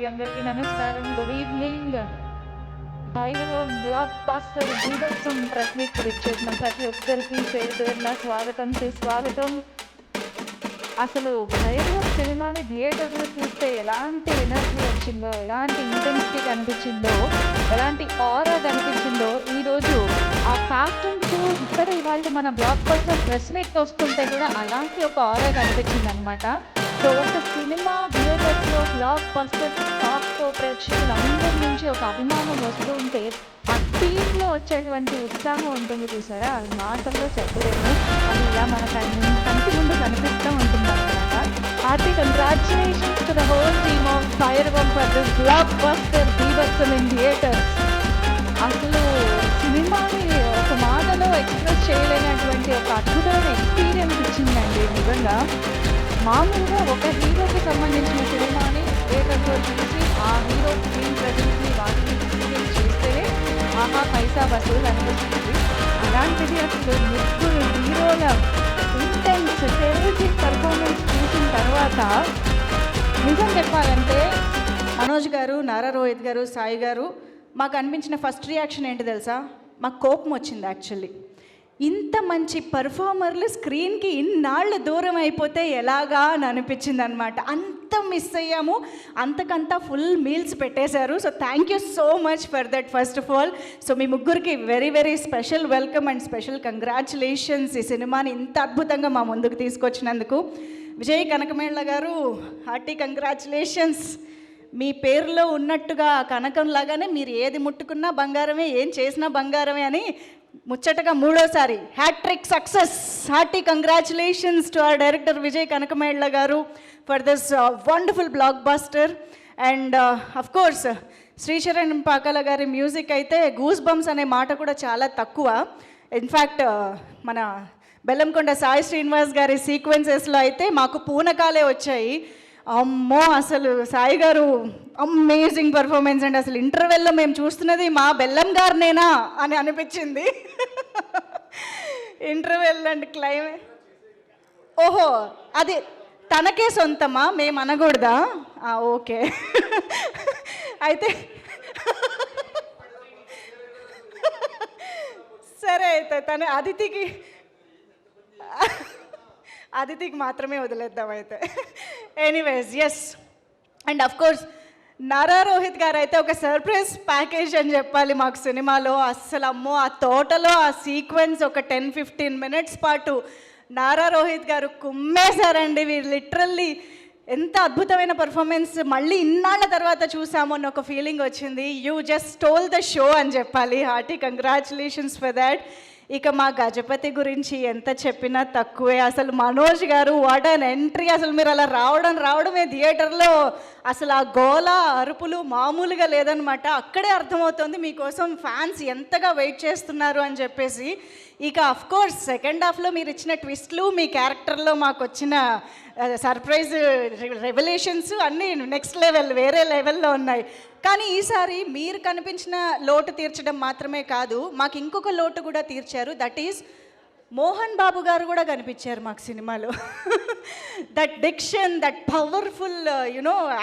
అందరికీ నమస్కారం. Good evening. పైగా బ్లాక్ బాస్టర్ బీభత్సం ప్రెస్ మీట్ ఇచ్చేసిన ప్రతి ఒక్కరికి పేరు పేరున స్వాగతం సుస్వాగతం. అసలు భైరవ సినిమాని థియేటర్లో చూస్తే ఎలాంటి ఎనర్జీ వచ్చిందో, ఎలాంటి ఇంటెన్సిటీ కనిపించిందో, ఎలాంటి ఆరా కనిపించిందో ఈరోజు ఆ కాస్ట్యూమ్స్ ఇక్కడ ఇవాళ మన బ్లాక్ బస్టర్ ప్రెస్ మీట్ వస్తుంటే కూడా అలాంటి ఒక ఆరా కనిపించింది అనమాట. సో ఒక సినిమా థియేటర్స్లో బ్లాక్ బస్టర్ టాప్తో ప్రేక్షకులందరి నుంచి ఒక అభిమానం వస్తూ ఉంటే ఆ టీంలో వచ్చేటువంటి ఉత్సాహం ఉంటుంది చూసారా, అది మాటల్లో చెప్పలేము. అది ఇలా మన కంటి ముందు కనిపిస్తూ ఉంటుంది అనమాట. Hearty congratulations to the whole team of fireworm for this blockbuster బీభత్సం ఇన్ థియేటర్స్. అసలు సినిమాని ఒక మాటలో ఎక్స్ప్రెస్ చేయలేనటువంటి ఒక అద్భుతమైన ఎక్స్పీరియన్స్ ఇచ్చిందండి నిజంగా. మామూలుగా ఒక హీరోకి సంబంధించిన సినిమాని థియేటర్లో చూసి ఆ హీరో స్క్రీన్ ప్రజెన్స్ని వాటిని ఎక్స్పీరియన్స్ చేస్తేనే ఆహా పైసా వసూలు అనిపిస్తుంది. అలాంటిది అసలు ముగ్గురు హీరోల ఇంటెన్స్ టెర్రిఫిక్ పర్ఫార్మెన్స్ చూసిన తర్వాత నిజం చెప్పాలంటే మనోజ్ గారు, నారా రోహిత్ గారు, సాయి గారు మాకు అనిపించిన ఫస్ట్ రియాక్షన్ ఏంటి తెలుసా? మాకు కోపం వచ్చింది యాక్చువల్లీ. ఇంత మంచి పర్ఫార్మర్లు స్క్రీన్కి ఇన్నాళ్ళు దూరం అయిపోతే ఎలాగా అని అనిపించింది అనమాట. అంత మిస్ అయ్యాము. అంతకంతా ఫుల్ మీల్స్ పెట్టేశారు. So thank you so much for that first of all. So మీ ముగ్గురికి very very special welcome and special congratulations ఈ సినిమాని ఇంత అద్భుతంగా మా ముందుకు తీసుకొచ్చినందుకు. విజయ్ కనకమేళ్ళ గారు, హార్టీ కంగ్రాచులేషన్స్. మీ పేరులో ఉన్నట్టుగా కనకంలాగానే మీరు ఏది ముట్టుకున్నా బంగారమే, ఏం చేసినా బంగారమే అని ముచ్చటగా మూడోసారి hat trick success. Hearty congratulations to our director Vijay Kanakamedala garu for this wonderful blockbuster. And of course Sricharan Pakala గారి మ్యూజిక్ అయితే గూస్ బంప్స్ అనే మాట కూడా చాలా తక్కువ. ఇన్ఫ్యాక్ట్ మన బెల్లంకొండ సాయి శ్రీనివాస్ గారి సీక్వెన్సెస్లో అయితే మాకు పూనకాలే వచ్చాయి. అమ్మో, అసలు సాయి గారు అమేజింగ్ పర్ఫార్మెన్స్ అండి. అసలు ఇంటర్వెల్లో మేము చూస్తున్నది మా బెల్లం గారినేనా అని అనిపించింది. ఇంటర్వెల్ అండ్ ఓహో అది తనకే సొంతమా, మేము అనకూడదా? ఓకే. అయితే సరే, అయితే తన అదితికి మాత్రమే వదిలేద్దాం అయితే. Anyways, yes. And of course Nara Rohit garu అయితే ఒక సర్ప్రైజ్ ప్యాకేజ్ అని చెప్పాలి మాకు సినిమాలో. అస్సలు అమ్మో, ఆ తోటలో ఆ సీక్వెన్స్ ఒక 10-15 మినిట్స్ పాటు నారా రోహిత్ గారు కుమ్మేశారండి. వీరు లిటరల్లీ ఎంత అద్భుతమైన పర్ఫార్మెన్స్ మళ్ళీ ఇన్నాళ్ళ తర్వాత చూసాము అన్న ఒక ఫీలింగ్ వచ్చింది. You just stole the show అని చెప్పాలి. Hearty congratulations for that. ఇక మా గజపతి గురించి ఎంత చెప్పినా తక్కువే. అసలు మనోజ్ గారు వాట్ అన్ ఎంట్రీ. అసలు మీరు అలా రావడమే థియేటర్లో అసలు ఆ గోల అరుపులు మామూలుగా లేదనమాట. అక్కడే అర్థమవుతుంది మీకోసం ఫ్యాన్స్ ఎంతగా వెయిట్ చేస్తున్నారు అని చెప్పేసి. ఇక అఫ్కోర్స్ సెకండ్ హాఫ్లో మీరు ఇచ్చిన ట్విస్ట్లు, మీ క్యారెక్టర్లో మాకు వచ్చిన సర్ప్రైజ్ రెవల్యూషన్స్ అన్నీ నెక్స్ట్ లెవెల్, వేరే లెవెల్లో ఉన్నాయి. కానీ ఈసారి మీరు కనిపించిన లోటు తీర్చడం మాత్రమే కాదు, మాకు ఇంకొక లోటు కూడా తీర్చారు. దట్ ఈజ్ మోహన్ బాబు గారు కూడా కనిపించారు మాకు సినిమాలో. That diction, that powerful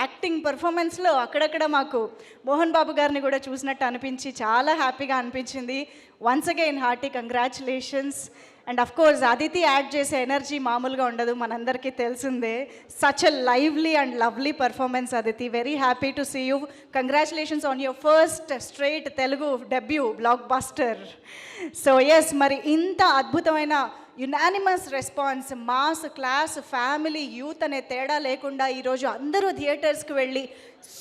acting పర్ఫార్మెన్స్లో అక్కడక్కడ మాకు మోహన్ బాబు గారిని కూడా చూసినట్టు అనిపించి చాలా హ్యాపీగా అనిపించింది. Once again hearty congratulations. And of course Aditi add చేసే ఎనర్జీ మామూలుగా ఉండదు, మనందరికీ తెలిసిందే. Such a lively and lovely performance Aditi. Very happy to see you. Congratulations on your first straight Telugu debut blockbuster. So yes, మరి ఇంత అద్భుతమైన unanimous response, mass, class, family, youth అనే తేడా లేకుండా ఈరోజు అందరూ థియేటర్స్కి వెళ్ళి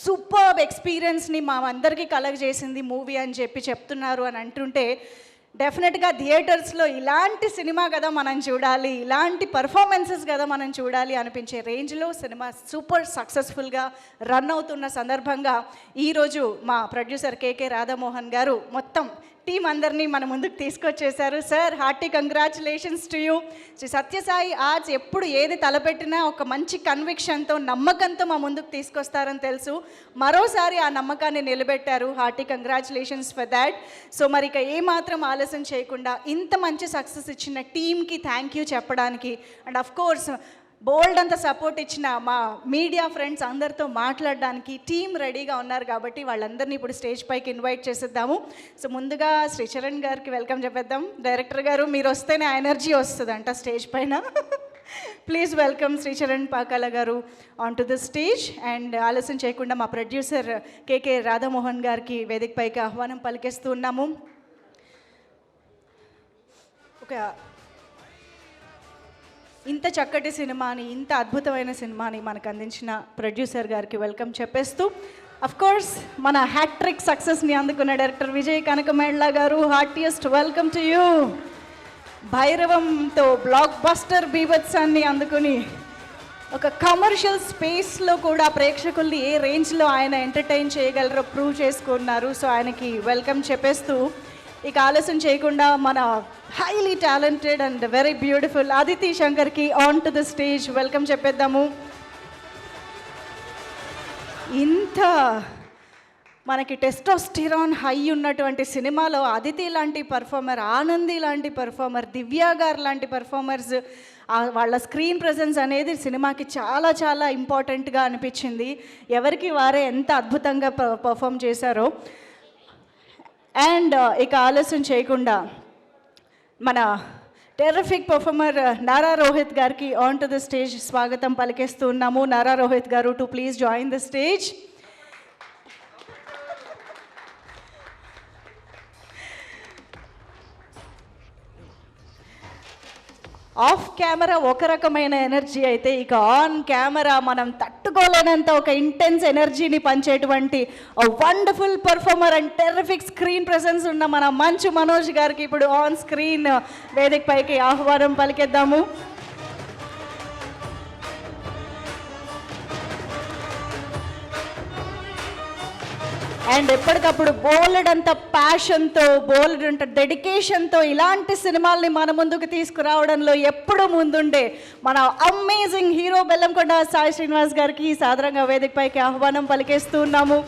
సూపర్బ్ ఎక్స్పీరియన్స్ని మా అందరికీ కలగజేసింది మూవీ అని చెప్తున్నారు అని అంటుంటే డెఫినెట్గా థియేటర్స్లో ఇలాంటి సినిమా కదా మనం చూడాలి, ఇలాంటి పర్ఫార్మెన్సెస్ కదా మనం చూడాలి అనిపించే రేంజ్లో సినిమా సూపర్ సక్సెస్ఫుల్గా రన్ అవుతున్న సందర్భంగా ఈరోజు మా ప్రొడ్యూసర్ కేకే రాధామోహన్ గారు మొత్తం టీం అందరినీ మన ముందుకు తీసుకొచ్చేశారు. Sir, hearty congratulations to you. Sri Satyasai arts ఎప్పుడు ఏది తలపెట్టినా ఒక మంచి కన్విక్షన్తో, నమ్మకంతో మా ముందుకు తీసుకొస్తారని తెలుసు. మరోసారి ఆ నమ్మకాన్ని నిలబెట్టారు. Hearty congratulations for that. So మరి ఇక ఏమాత్రం ఆలస్యం చేయకుండా ఇంత మంచి సక్సెస్ ఇచ్చిన టీమ్కి థ్యాంక్ యూ చెప్పడానికి, అండ్ అఫ్ కోర్స్ బోల్డ్ అంత సపోర్ట్ ఇచ్చిన మా మీడియా ఫ్రెండ్స్ అందరితో మాట్లాడడానికి టీం రెడీగా ఉన్నారు కాబట్టి వాళ్ళందరినీ ఇప్పుడు స్టేజ్ పైకి ఇన్వైట్ చేసేద్దాము. సో ముందుగా శ్రీచరణ్ గారికి వెల్కమ్ చెప్పేద్దాం. డైరెక్టర్ గారు మీరు వస్తేనే ఎనర్జీ వస్తుందంట స్టేజ్ పైన. ప్లీజ్ వెల్కమ్ శ్రీచరణ్ పాకాల గారు on to the stage. And ఆలస్యం చేయకుండా మా ప్రొడ్యూసర్ కేకే రాధామోహన్ గారికి వేదిక పైకి ఆహ్వానం పలికేస్తూ ఉన్నాము. ఒక ఇంత చక్కటి సినిమాని, ఇంత అద్భుతమైన సినిమాని మనకు అందించిన ప్రొడ్యూసర్ గారికి వెల్కమ్ చెప్పేస్తూ, అఫ్ కోర్స్ మన హ్యాట్రిక్ సక్సెస్ని అందుకున్న director Vijay Kanakamedala garu, heartiest welcome to you. భైరవంతో బ్లాక్ బస్టర్ బీభత్సాన్ని అందుకుని ఒక కమర్షియల్ స్పేస్లో కూడా ప్రేక్షకుల్ని ఏ రేంజ్లో ఆయన ఎంటర్టైన్ చేయగలరో ప్రూవ్ చేసుకున్నారు. సో ఆయనకి వెల్కమ్ చెప్పేస్తూ, ఇక ఆలస్యం చేయకుండా మన highly talented and very beautiful Aditi శంకర్కి on to the stage welcome చెప్పేద్దాము. ఇంత మనకి టెస్టోస్టిరాన్ హై ఉన్నటువంటి సినిమాలో అదితి లాంటి పర్ఫార్మర్, ఆనంది లాంటి పర్ఫార్మర్, దివ్య గారు లాంటి పర్ఫార్మర్స్ వాళ్ళ స్క్రీన్ ప్రెజెన్స్ అనేది సినిమాకి చాలా చాలా ఇంపార్టెంట్గా అనిపించింది. ఎవరికి వారే ఎంత అద్భుతంగా పర్ఫామ్ చేశారో. అండ్ ఇక ఆలస్యం చేయకుండా మన టెర్రిఫిక్ పర్ఫార్మర్ నారా రోహిత్ గారికి ఆన్ టు ద స్టేజ్ స్వాగతం పలికేస్తూ ఉన్నాము. నారా రోహిత్ గారు to please join the stage. Of camera ఒక రకమైన ఎనర్జీ అయితే, ఇక ఆన్ కెమెరా మనం తట్టుకోలేనంత ఒక ఇంటెన్స్ ఎనర్జీని పంచేటువంటి wonderful performer and terrific screen presence ఉన్న మన మంచు మనోజ్ గారికి ఇప్పుడు ఆన్ స్క్రీన్ వేదిక పైకి ఆహ్వానం పలికేద్దాము. అండ్ ఎప్పటికప్పుడు బోల్డ్ అంత ప్యాషన్తో, బోల్డ్ అంత డెడికేషన్తో ఇలాంటి సినిమాల్ని మన ముందుకు తీసుకురావడంలో ఎప్పుడూ ముందుండే మన అమేజింగ్ హీరో బెల్లంకొండ సాయి శ్రీనివాస్ గారికి సాదరంగా వేదిక పైకి ఆహ్వానం పలికేస్తూ ఉన్నాము.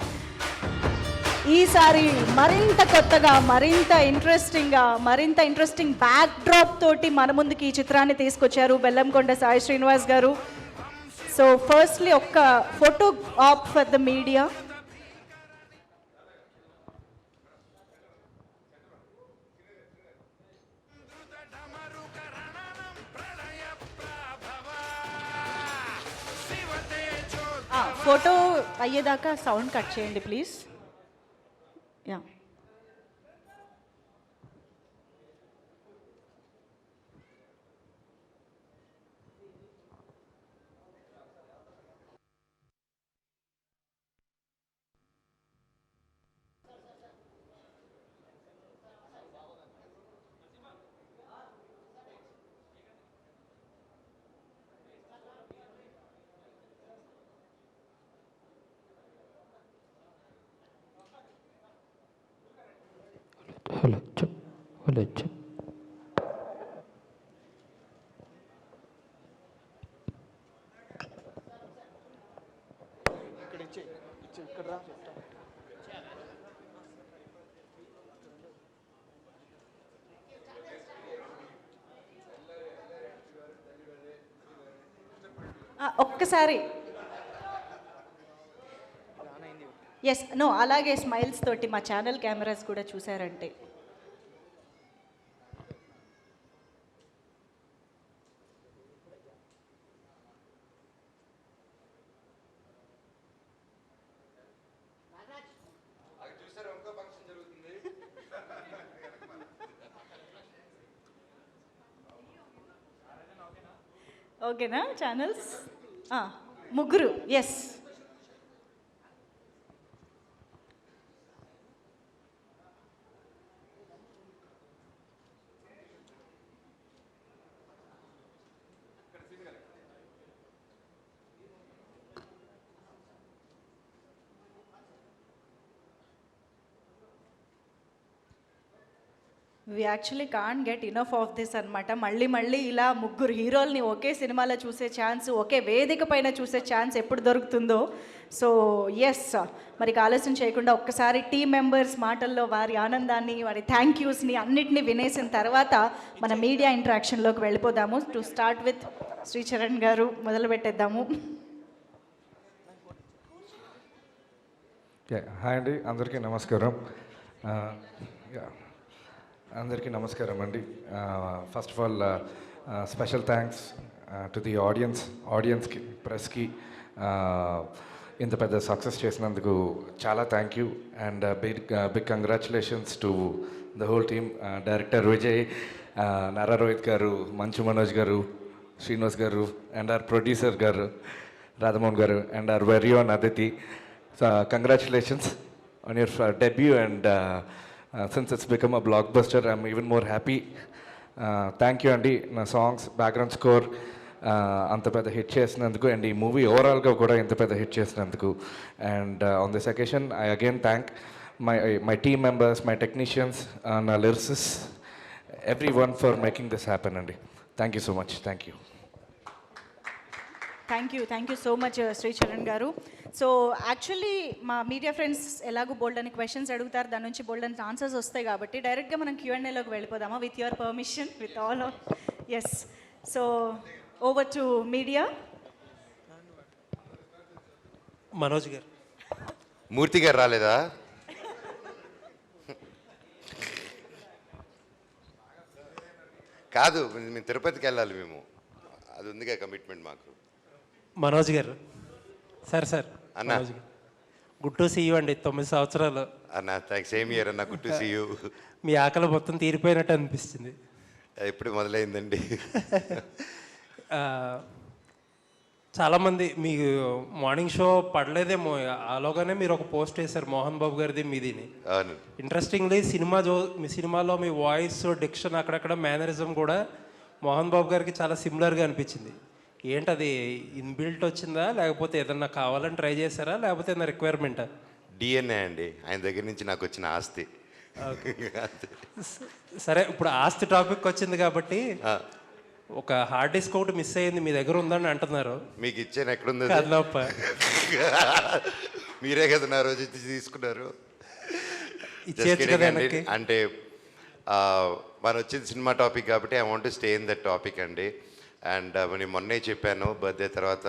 ఈసారి మరింత కొత్తగా, మరింత ఇంట్రెస్టింగ్ బ్యాక్ డ్రాప్ తోటి మన ముందుకి ఈ చిత్రాన్ని తీసుకొచ్చారు బెల్లంకొండ సాయి శ్రీనివాస్ గారు. సో ఫస్ట్లీ ఒక్క photo op for the media. Photo అయ్యేదాకా సౌండ్ కట్ చేయండి ప్లీజ్. యా, హలో ఒక్కసారి ఎస్ నో అలాగే స్మైల్స్ తోటి మా ఛానల్ కెమెరాస్ కూడా చూసారంటే. ఓకేనా ఛానల్స్? ముగ్గురు yes. We actually can't get enough of this అనమాట. మళ్ళీ ఇలా ముగ్గురు హీరోల్ని ఒకే సినిమాలో చూసే ఛాన్స్, ఒకే వేదిక పైన చూసే ఛాన్స్ ఎప్పుడు దొరుకుతుందో సో ఎస్, మరి ఆలస్యం చేయకుండా ఒక్కసారి టీం మెంబర్స్ మాటల్లో వారి ఆనందాన్ని, వారి థ్యాంక్ యూస్ని అన్నిటినీ వినేసిన తర్వాత మన మీడియా ఇంటరాక్షన్లోకి వెళ్ళిపోదాము. టు స్టార్ట్ విత్ శ్రీచరణ్ గారు మొదలు పెట్టేద్దాము. హాయ్ అండి, అందరికీ నమస్కారం. అందరికీ నమస్కారం అండి. First of all special thanks to the ఆడియన్స్కి, ప్రెస్కి ఇంత పెద్ద సక్సెస్ చేసినందుకు చాలా thank you. And big congratulations to the whole team. Director Vijay, Nara Rohit garu, Manchu Manoj గారు, శ్రీనివాస్ గారు, and are producer garu Radhamohan garu, and our very own Aditi. Congratulations on your debut, and since it's become a blockbuster, I'm even more happy. Thank you Andy, na songs, background score anta pedda hit chesinanduku, and ee movie overall ga kuda inta pedda hit chesinanduku. And on this occasion I again thank my team members, my technicians, na lyricists, everyone for making this happen Andy. Thank you so much. Thank you. Thank you so much Sricharan గారు. So actually మా media friends ఎలాగో బోల్డ్ అని questions అడుగుతారు, దాని నుంచి బోల్డ్ అని answers వస్తాయి కాబట్టి డైరెక్ట్గా మనం Q&Aలోకి వెళ్ళిపోదామా, with your permission, with all of us. So over to media. Manoj గారు. మూర్తి గారు రాలేదా? కాదు, మేము తిరుపతికి వెళ్ళాలి, మేము అది ఉందిగా కమిట్మెంట్ మాకు. మనోజ్ గారు. సార్ అన్న. మనోజ్ గారు, గుడ్ టు సీ యూ అండి. 9 సంవత్సరాలు అన్న, థ్యాంక్స్. సేమ్ ఇయర్ అన్న, గుడ్ టు సీ యూ. మీ ఆకలి మొత్తం తీరిపోయినట్టు అనిపిస్తుంది. ఎప్పుడు మొదలైందండి? చాలామంది మీకు మార్నింగ్ షో పడలేదేమో, అలాగానే మీరు ఒక పోస్ట్ వేశారు మోహన్ బాబు గారిది మీదిని. అవును. ఇంట్రెస్టింగ్లీ మీ సినిమాలో మీ వాయిస్, డిక్షన్, అక్కడక్కడ మేనరిజం కూడా మోహన్ బాబు గారికి చాలా సిమిలర్గా అనిపించింది. ఏంటది ఇన్బిల్ట్ వచ్చిందా, లేకపోతే ఏదన్నా కావాలని ట్రై చేశారా, లేకపోతే ఏదైనా రిక్వైర్మెంటా? డిఎన్ఏ అండి, ఆయన దగ్గర నుంచి నాకు వచ్చిన ఆస్తి. సరే, ఇప్పుడు ఆస్తి టాపిక్ వచ్చింది కాబట్టి ఒక హార్డ్ డిస్క్ ఒకటి మిస్ అయ్యింది, మీ దగ్గర ఉందని అంటున్నారు. మీకు ఇచ్చాను, ఎక్కడుంది? మీరే కదా నా రోజు తీసుకున్నారు. అంటే మనం వచ్చింది సినిమా టాపిక్ కాబట్టి I want to stay in that topic అండి. అండ్ నేను మొన్నే చెప్పాను, బర్త్డే తర్వాత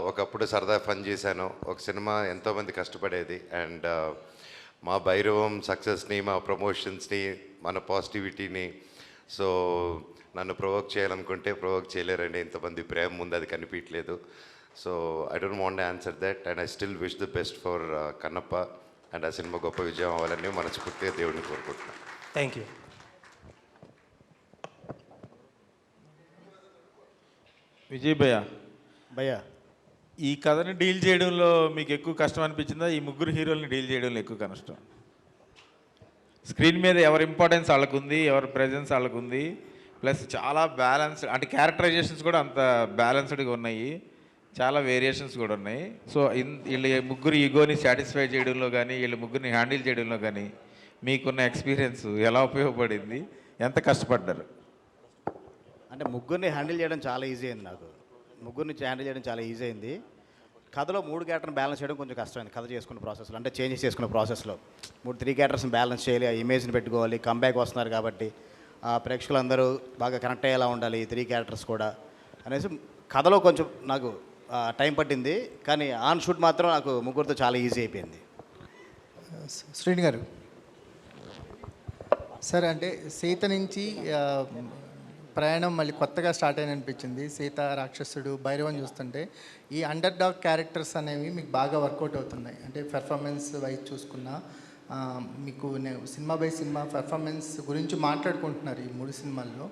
ఒకప్పుడు సరదా ఫన్ చేశాను. ఒక సినిమా ఎంతోమంది కష్టపడేది, అండ్ మా భైరవం సక్సెస్ని, మా ప్రమోషన్స్ని, మన పాజిటివిటీని, సో నన్ను ప్రొవోక్ చేయాలనుకుంటే ప్రొవోక్ చేయలేరండి. ఇంతమంది ప్రేమ ముందు అది కనిపించలేదు. So I don't want answer that, and I still wish the best for Kannappa. And ఆ సినిమా గొప్ప విజయం అవ్వాలని మనస్ఫూర్తిగా దేవుడిని కోరుకుంటున్నాను. Thank you. విజయ్ భయ్యా, ఈ కథని డీల్ చేయడంలో మీకు ఎక్కువ కష్టం అనిపించిందా, ఈ ముగ్గురు హీరోల్ని డీల్ చేయడంలో ఎక్కువ కష్టం? స్క్రీన్ మీద ఎవరి ఇంపార్టెన్స్ వాళ్ళకు ఉంది, ఎవరి ప్రెజెన్స్ వాళ్ళకు ఉంది, ప్లస్ చాలా బ్యాలెన్స్డ్, అంటే క్యారెక్టరైజేషన్స్ కూడా అంత బ్యాలెన్స్డ్గా ఉన్నాయి, చాలా వేరియేషన్స్ కూడా ఉన్నాయి. సో వీళ్ళ ముగ్గురు ఈగోని సాటిస్ఫై చేయడంలో కానీ, వీళ్ళ ముగ్గురిని హ్యాండిల్ చేయడంలో కానీ మీకున్న ఎక్స్పీరియన్స్ ఎలా ఉపయోగపడింది, ఎంత కష్టపడ్డారు? అంటే ముగ్గురిని హ్యాండిల్ చేయడం చాలా ఈజీ అయింది. నాకు ముగ్గురిని హ్యాండిల్ చేయడం చాలా ఈజీ అయింది. కథలో 3 క్యారెక్టర్ని బ్యాలెన్స్ చేయడం కొంచెం కష్టమైంది. కథ చేసుకున్న ప్రాసెస్లో, అంటే చేంజెస్ చేసుకున్న ప్రాసెస్లో 3 క్యారెక్టర్స్ని బ్యాలెన్స్ చేయాలి, ఆ ఇమేజ్ని పెట్టుకోవాలి. కంబ్యాక్ వస్తున్నారు కాబట్టి ప్రేక్షకులందరూ బాగా కనెక్ట్ అయ్యేలా ఉండాలి, 3 క్యారెక్టర్స్ కూడా అనేసి కథలో కొంచెం నాకు టైం పట్టింది. కానీ ఆన్ షూట్ మాత్రం నాకు ముగ్గురితో చాలా ఈజీ అయిపోయింది. శ్రీని గారు, సార్ అంటే సీత నుంచి ప్రయాణం మళ్ళీ కొత్తగా స్టార్ట్ అయిన అనిపించింది. సీత, రాక్షసుడు, భైరవం చూస్తుంటే ఈ అండర్ డాగ్ క్యారెక్టర్స్ అనేవి మీకు బాగా వర్కౌట్ అవుతున్నాయి. అంటే పెర్ఫార్మెన్స్ వైజ్ చూసుకున్నా మీకు సినిమా బై సినిమా పెర్ఫార్మెన్స్ గురించి మాట్లాడుకుంటున్నారు ఈ 3 సినిమాల్లో.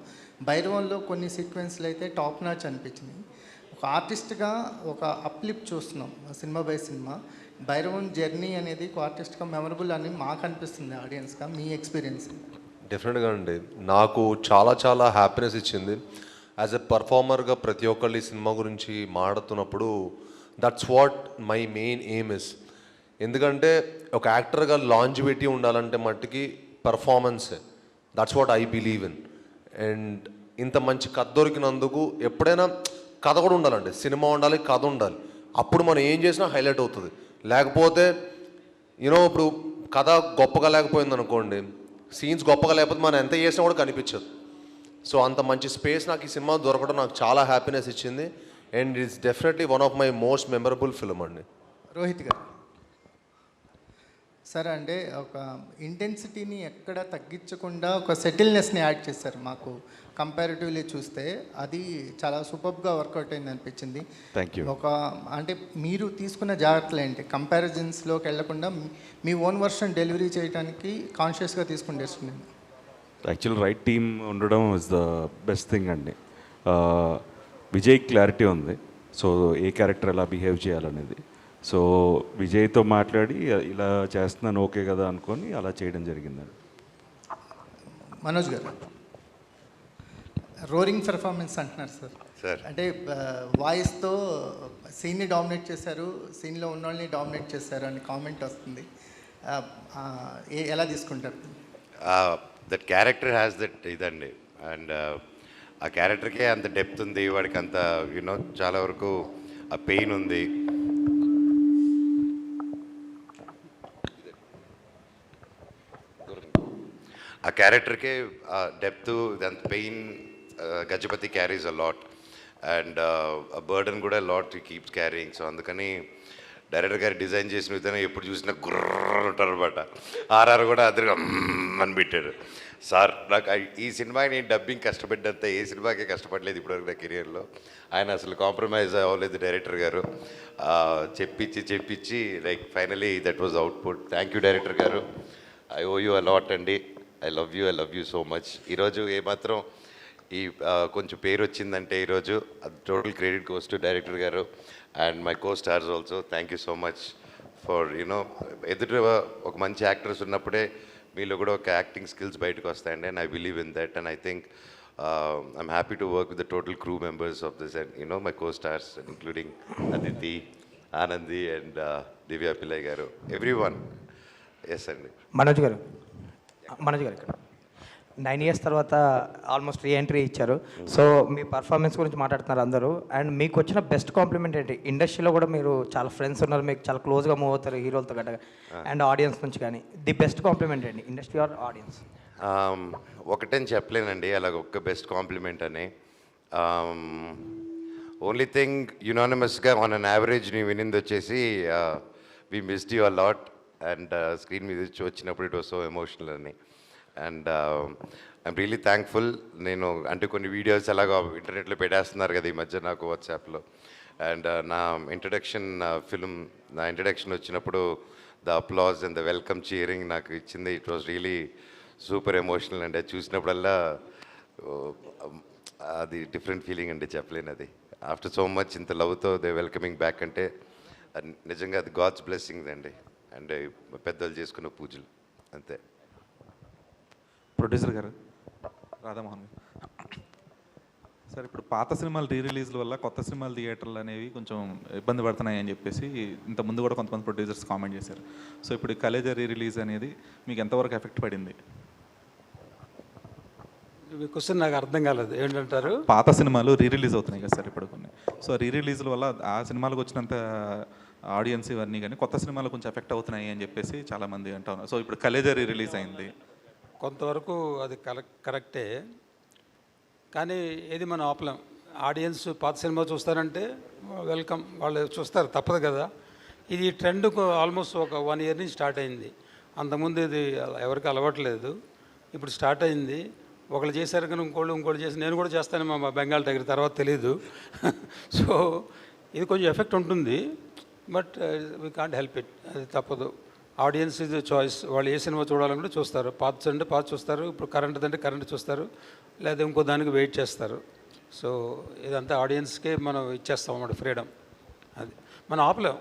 భైరవంలో కొన్ని సీక్వెన్స్లు అయితే టాప్ నాచ్ అనిపించింది. ఒక ఆర్టిస్ట్గా ఒక అప్లిప్ చూస్తున్నాం cinema by cinema. Bhairavam journey అనేది ఒక ఆర్టిస్ట్గా మెమరబుల్ అని మాకు అనిపిస్తుంది, ఆడియన్స్గా. మీ ఎక్స్పీరియన్స్? డెఫినెట్గా అండి, నాకు చాలా హ్యాపీనెస్ ఇచ్చింది. యాజ్ ఎ పర్ఫార్మర్గా ప్రతి ఒక్కళ్ళు ఈ సినిమా గురించి మాట్లాడుతున్నప్పుడు that's what my main aim is. ఎందుకంటే ఒక యాక్టర్గా లాంజివిటీ ఉండాలంటే మట్టుకి పర్ఫార్మెన్సే. That's what I believe in. And ఇంత మంచి కథ దొరికినందుకు ఎప్పుడైనా కథ కూడా ఉండాలండి, సినిమా ఉండాలి, కథ ఉండాలి. అప్పుడు మనం ఏం చేసినా హైలైట్ అవుతుంది. లేకపోతే ఇప్పుడు కథ గొప్పగా లేకపోయింది అనుకోండి, సీన్స్ గొప్పగా లేకపోతే మనం ఎంత చేసినా కూడా కనిపించదు. సో అంత మంచి స్పేస్ నాకు ఈ సినిమా దొరకడం నాకు చాలా హ్యాపీనెస్ ఇచ్చింది. And it's definitely one of my most memorable film అండి. రోహిత్ గారు సార్, అంటే ఒక ఇంటెన్సిటీని ఎక్కడ తగ్గించకుండా ఒక సెటిల్నెస్ని యాడ్ చేశారు. మాకు కంపారిటివ్లీ చూస్తే అది చాలా సూపర్గా వర్కౌట్ అయింది అనిపించింది. Thank you. ఒక అంటే మీరు తీసుకున్న జాగ్రత్తలు ఏంటి? కంపారిజన్స్లోకి వెళ్లకుండా మీ ఓన్ వర్షన్ డెలివరీ చేయడానికి కాన్షియస్గా తీసుకుని డెసిషన్. యాక్చువల్ రైట్ టీమ్ ఉండడం ఇస్ ద బెస్ట్ థింగ్ అండి. విజయ్ క్లారిటీ ఉంది, సో ఏ క్యారెక్టర్ ఎలా బిహేవ్ చేయాలనేది. సో విజయ్తో మాట్లాడి ఇలా చేస్తున్నాను ఓకే కదా అనుకొని అలా చేయడం జరిగిందండి. మనోజ్ గారు, రోరింగ్ పెర్ఫార్మెన్స్ అంటున్నారు సార్. అంటే వాయిస్తో సీన్ని డామినేట్ చేశారు, సీన్లో ఉన్న వాళ్ళని డామినేట్ చేశారు అని కామెంట్ వస్తుంది. ఎలా తీసుకుంటారు? దట్ క్యారెక్టర్ హ్యాస్ దట్ ఇదండి. అండ్ ఆ క్యారెక్టర్కే అంత డెప్త్ ఉంది, వాడికి అంత చాలా వరకు ఆ పెయిన్ ఉంది. ఆ క్యారెక్టర్కే డెప్త్, అంత pain Gajapati carries a lot, and burden కూడా లాట్ కీప్స్ క్యారింగ్. సో అందుకని డైరెక్టర్ గారు డిజైన్ చేసిన విధానం ఎప్పుడు చూసినా గుర్ర ఉంటారు అనమాట. ఆర్ఆర్ కూడా అద్దరుగా అని పెట్టాడు. సార్ నాకు ఈ సినిమాకి నేను డబ్బింగ్ కష్టపడ్డంత ఏ సినిమాకే కష్టపడలేదు ఇప్పటివరకు నా కెరియర్లో. ఆయన అసలు కాంప్రమైజ్ అవ్వలేదు డైరెక్టర్ గారు. చెప్పించి like finally that was output. Thank you director garu. I owe you a lot అండి. I love you so much. ఈరోజు ఏమాత్రం ఈ కొంచెం పేరు వచ్చిందంటే ఈరోజు అది total credit goes to director garu and my co stars also. Thank you so much for ఎదుట ఒక మంచి యాక్టర్స్ ఉన్నప్పుడే మీలో కూడా ఒక యాక్టింగ్ స్కిల్స్ బయటకు వస్తాయండి. And I believe in that. And I think I'm happy to work with the total crew members of this and my co stars including Aditi, Anandi and Divya Pillai garu, every one. Yes అండి. మనోజ్ గారు ఇక్కడ 9 years తర్వాత almost reentry ఇచ్చారు. So మీ performance గురించి మాట్లాడుతున్నారు అందరూ. And మీకు వచ్చిన బెస్ట్ కాంప్లిమెంట్ ఏంటి? ఇండస్ట్రీలో కూడా మీరు చాలా ఫ్రెండ్స్ ఉన్నారు, మీకు చాలా క్లోజ్గా మూవ్ అవుతారు హీరోలతో గట్ట, అండ్ ఆడియన్స్ నుంచి కానీ ది బెస్ట్ కాంప్లిమెంట్ ఏంటి ఇండస్ట్రీ ఆర్ ఆడియన్స్? ఒకటని చెప్పలేనండి అలాగ ఒక్క బెస్ట్ కాంప్లిమెంట్ అని. ఓన్లీ థింగ్ యునానిమస్గా ఆన్ అన్ యావరేజ్ నేను వినింది వచ్చేసి we missed you a lot and screen మీద వచ్చినప్పుడు ఇట్ వాస్ సో ఎమోషనల్ అని. And I'm really thankful. నేను అంటే కొన్ని వీడియోస్ అలాగా ఇంటర్నెట్లో పెట్టేస్తున్నారు కదా ఈ మధ్య నాకు వాట్సాప్లో. అండ్ నా ఇంట్రడక్షన్ ఫిల్మ్, నా ఇంట్రడక్షన్ వచ్చినప్పుడు the applause and the welcome cheering నాకు ఇచ్చింది. It was really super emotional అండి. అది చూసినప్పుడల్లా అది డిఫరెంట్ ఫీలింగ్ అండి, చెప్పలేను అది. ఆఫ్టర్ సో మచ్ ఇంత లవ్తో దే వెల్కమింగ్ బ్యాక్ అంటే నిజంగా అది గాడ్స్ బ్లెస్సింగ్స్ అండి. అండ్ పెద్దలు చేసుకున్న పూజలు అంతే. ప్రొడ్యూసర్ గారు, రాధామోహన్ గారు సార్, ఇప్పుడు పాత సినిమాలు రిలీజ్ల వల్ల కొత్త సినిమాలు థియేటర్లు అనేవి కొంచెం ఇబ్బంది పడుతున్నాయి అని చెప్పేసి ఇంతకుముందు కూడా కొంతమంది ప్రొడ్యూసర్స్ కామెంట్ చేశారు. సో ఇప్పుడు కలేజా రిలీజ్ అనేది మీకు ఎంతవరకు ఎఫెక్ట్ పడింది? క్వశ్చన్ నాకు అర్థం కాలేదు, ఏంటంటారు? పాత సినిమాలు రిలీజ్ అవుతున్నాయి కదా సార్ ఇప్పుడు కొన్ని. సో రిలీజ్ల వల్ల ఆ సినిమాలకు వచ్చినంత ఆడియన్స్ ఇవన్నీ కానీ కొత్త సినిమాలు కొంచెం ఎఫెక్ట్ అవుతున్నాయి అని చెప్పేసి చాలామంది అంటా ఉన్నారు. సో ఇప్పుడు కలేజా రిలీజ్ అయింది, కొంతవరకు అది కరెక్టే, కానీ ఏది మనం ఆపలేం. ఆడియన్స్ పాత సినిమా చూస్తారంటే వెల్కమ్, వాళ్ళు చూస్తారు, తప్పదు కదా. ఇది ట్రెండ్ ఆల్మోస్ట్ ఒక 1 year నుంచి స్టార్ట్ అయింది. అంతకుముందు ఇది ఎవరికి అలవాట్లేదు, ఇప్పుడు స్టార్ట్ అయింది. ఒకళ్ళు చేశారు కానీ ఇంకోళ్ళు చేసి నేను కూడా చేస్తాను మా బెంగాల్ టైగర్ తర్వాత తెలీదు. సో ఇది కొంచెం ఎఫెక్ట్ ఉంటుంది, but we can't help it, అది తప్పదు. ఆడియన్స్ ఇది చాయిస్, వాళ్ళు ఏ సినిమా చూడాలంటే చూస్తారు. పాత అంటే పాత చూస్తారు, ఇప్పుడు కరెంట్ అంటే కరెంట్ చూస్తారు, లేదా ఇంకో దానికి వెయిట్ చేస్తారు. సో ఇదంతా ఆడియన్స్కే మనం ఇచ్చేస్తాం అన్నమాట ఫ్రీడమ్, అది మనం ఆపలేం.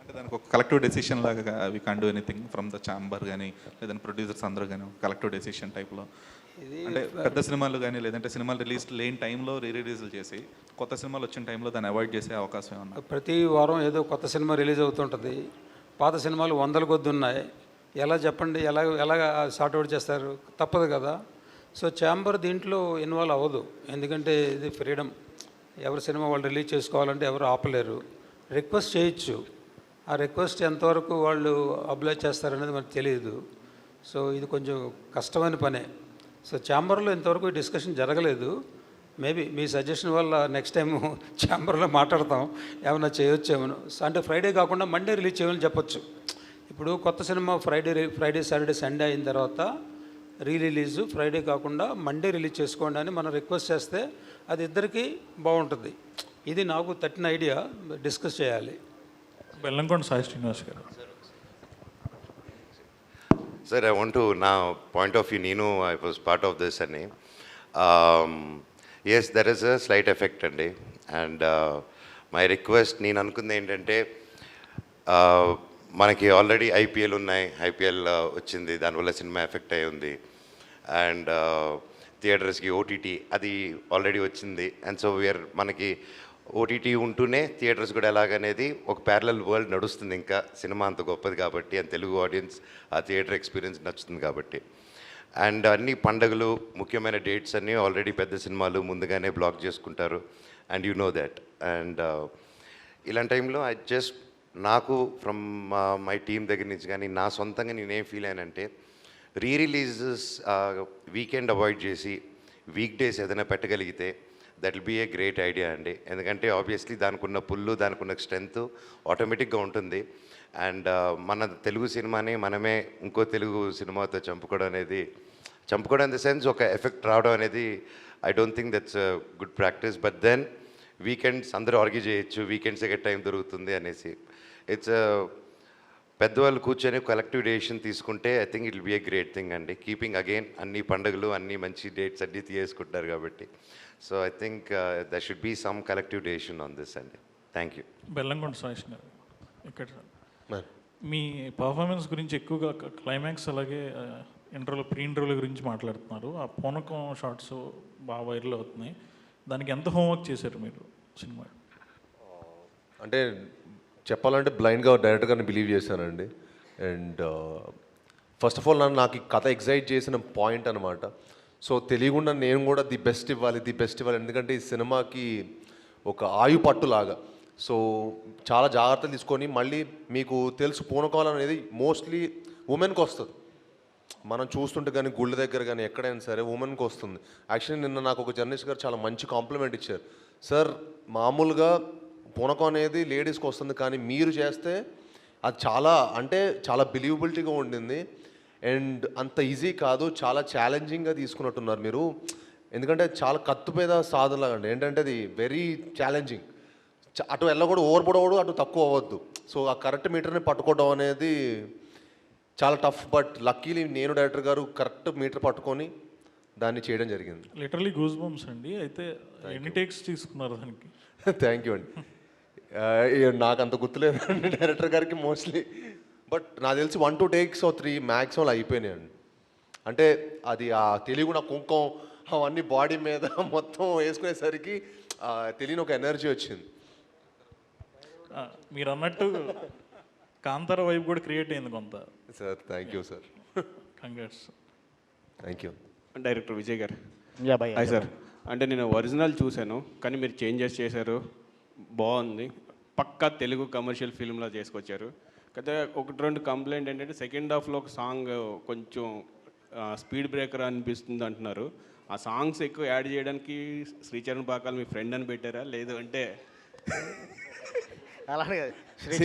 అంటే దానికి ఒక కలెక్టివ్ డెసిషన్ లాగా we can't do anything from the chamber కానీ లేదంటే ప్రొడ్యూసర్స్ అందరూ కానీ కలెక్టివ్ డెసిషన్ టైప్లో. అంటే పెద్ద సినిమాలు కానీ లేదంటే సినిమాలు రిలీజ్ లేని టైంలో రిలీజ్లు చేసి కొత్త సినిమాలు వచ్చిన టైంలో దాన్ని అవాయిడ్ చేసే అవకాశం ఏమన్నా? ప్రతి వారం ఏదో కొత్త సినిమా రిలీజ్ అవుతుంటుంది, పాత సినిమాలు 100 కొద్ది ఉన్నాయి. ఎలా చెప్పండి, ఎలా సార్ట్అవుట్ చేస్తారు? తప్పదు కదా. సో ఛాంబర్ దీంట్లో ఇన్వాల్వ్ అవ్వదు, ఎందుకంటే ఇది ఫ్రీడమ్. ఎవరి సినిమా వాళ్ళు రిలీజ్ చేసుకోవాలంటే ఎవరు ఆపలేరు. రిక్వెస్ట్ చేయొచ్చు, ఆ రిక్వెస్ట్ ఎంతవరకు వాళ్ళు అబ్లై చేస్తారనేది మనకు తెలియదు. సో ఇది కొంచెం కష్టమైన పనే. సో ఛాంబర్లో ఇంతవరకు డిస్కషన్ జరగలేదు. మేబీ మీ సజెషన్ వల్ల నెక్స్ట్ టైం ఛాంబర్లో మాట్లాడతాం, ఏమైనా చేయొచ్చేమో. అంటే ఫ్రైడే కాకుండా మండే రిలీజ్ చేయమని చెప్పొచ్చు. ఇప్పుడు కొత్త సినిమా ఫ్రైడే సాటర్డే సండే అయిన తర్వాత రిలీజు ఫ్రైడే కాకుండా మండే రిలీజ్ చేసుకోండి అని మనం రిక్వెస్ట్ చేస్తే అది ఇద్దరికీ బాగుంటుంది. ఇది నాకు తట్టిన ఐడియా, డిస్కస్ చేయాలి. బెల్లంకొండ సాయి శ్రీనివాస్ గారు. Sir, I want to now point of view, Nino, I was part of this and yes, there is a slight effect and my request, నేను అనుకుంది ఏంటంటే మనకి ఆల్రెడీ ఐపీఎల్ ఉన్నాయి, ఐపీఎల్ వచ్చింది, దానివల్ల సినిమా ఎఫెక్ట్ అయి ఉంది. అండ్ థియేటర్స్కి ఓటీటీ అది ఆల్రెడీ వచ్చింది. అండ్ సో మనకి ఓటీటీ ఉంటూనే థియేటర్స్ కూడా ఎలాగనేది ఒక ప్యారలల్ వరల్డ్ నడుస్తుంది. ఇంకా సినిమా అంత గొప్పది కాబట్టి, అండ్ తెలుగు ఆడియన్స్ ఆ థియేటర్ ఎక్స్పీరియన్స్ నచ్చుతుంది కాబట్టి. అండ్ అన్ని పండుగలు, ముఖ్యమైన డేట్స్ అన్నీ ఆల్రెడీ పెద్ద సినిమాలు ముందుగానే బ్లాక్ చేసుకుంటారు. And you know that. And ఇలాంటి టైంలో నాకు ఫ్రమ్ మై టీమ్ దగ్గర నుంచి కానీ నా సొంతంగా నేనేం ఫీల్ అయ్యానంటే, రిలీజెస్ వీకెండ్ అవాయిడ్ చేసి వీక్ డేస్ ఏదైనా పెట్టగలిగితే that will be a great idea అండి. ఎందుకంటే ఆబ్వియస్లీ దానికి ఉన్న పుల్లు, దానికి ఉన్న స్ట్రెంత్ ఆటోమేటిక్గా ఉంటుంది. అండ్ మన తెలుగు సినిమాని మనమే ఇంకో తెలుగు సినిమాతో చంపుకోవడం ఇన్ ద సెన్స్ ఒక ఎఫెక్ట్ రావడం అనేది I don't think that's good practice. But then weekends అందరూ ఆర్గ్యూ చేయొచ్చు, వీకెండ్స్కి టైం దొరుకుతుంది అనేసి. ఇట్స్ పెద్దవాళ్ళు కూర్చొని కలెక్టివ్ డెసిషన్ తీసుకుంటే I think it will be a great thing అండి. కీపింగ్ అగైన్ అన్ని పండుగలు, అన్ని మంచి డేట్స్ అన్నీ తీసుకుంటారు కాబట్టి. So I think there should be some collective decision on this అండి. Thank you. బెల్లంకొండ సాయి గారు, ఇక్కడ మీ పర్ఫార్మెన్స్ గురించి ఎక్కువగా క్లైమాక్స్ అలాగే ప్రీ ఇంటర్వ్యూల గురించి మాట్లాడుతున్నారు. ఆ పూనకం షార్ట్స్ బాగా వైరల్ అవుతున్నాయి. దానికి ఎంత హోంవర్క్ చేశారు మీరు సినిమా? అంటే చెప్పాలంటే బ్లైండ్గా డైరెక్ట్ గారిని బిలీవ్ చేశానండి. అండ్ ఫస్ట్ ఆఫ్ ఆల్ నాకు ఈ కథ ఎగ్జైట్ చేసిన పాయింట్ అనమాట. సో తెలియకుండా నేను కూడా ది బెస్ట్ ఇవ్వాలి. ఎందుకంటే ఈ సినిమాకి ఒక ఆయు పట్టులాగా. సో చాలా జాగ్రత్తలు తీసుకొని, మళ్ళీ మీకు తెలుసు పూనకాలం అనేది మోస్ట్లీ ఉమెన్కి వస్తుంది. మనం చూస్తుంటే కానీ గుళ్ళ దగ్గర కానీ ఎక్కడైనా సరే ఉమెన్కి వస్తుంది. యాక్చువల్లీ నిన్న నాకు ఒక జర్నలిస్ట్ గారు చాలా మంచి కాంప్లిమెంట్ ఇచ్చారు. సార్, మామూలుగా పూనకం అనేది లేడీస్కి వస్తుంది, కానీ మీరు చేస్తే అది చాలా బిలీవబిలిటీగా ఉండింది. అండ్ అంత ఈజీ కాదు, చాలా ఛాలెంజింగ్గా తీసుకున్నట్టున్నారు మీరు. ఎందుకంటే చాలా కత్తుపేద సాధనలాగా అండి. ఏంటంటే అది వెరీ ఛాలెంజింగ్. అటు వెళ్ళకూడదు, ఓవర్పడకూడదు, అటు తక్కువ అవ్వద్దు. సో ఆ కరెక్ట్ మీటర్ని పట్టుకోవడం అనేది చాలా టఫ్. బట్ లక్కీలీ నేను డైరెక్టర్ గారు కరెక్ట్ మీటర్ పట్టుకొని దాన్ని చేయడం జరిగింది. లిటరలీ గూస్ బంప్స్ అండి. అయితే ఎన్ని టేక్స్ తీసుకున్నారు దానికి? థ్యాంక్ యూ అండి. నాకు అంత గుర్తులేదండి డైరెక్టర్ గారికి మోస్ట్లీ. బట్ నాకు తెలిసి 1-2 టేక్స్ 3 మ్యాక్సిమం అయిపోయినాయండి. అంటే అది ఆ తెలుగు నా కుంకుమ అవన్నీ బాడీ మీద మొత్తం వేసుకునేసరికి తెలియని ఒక ఎనర్జీ వచ్చింది. మీరు అన్నట్టు కాంతార వైపు కూడా క్రియేట్ అయింది కొంత. Sir thank you sir. Congrats. Thank you. Director Vijay garu. Hi sir. అంటే నేను ఒరిజినల్ చూశాను, కానీ మీరు చేంజెస్ చేశారు, బాగుంది. పక్కా తెలుగు కమర్షియల్ ఫిల్మ్లా చేసుకొచ్చారు. అయితే 1-2 కంప్లైంట్ ఏంటంటే సెకండ్ హాఫ్లో ఒక సాంగ్ కొంచెం స్పీడ్ బ్రేకర్ అనిపిస్తుంది అంటున్నారు. ఆ సాంగ్స్ ఎక్కువ యాడ్ చేయడానికి శ్రీచరణ్ పాకాలు మీ ఫ్రెండ్ అని పెట్టారా, లేదు అంటే అలానే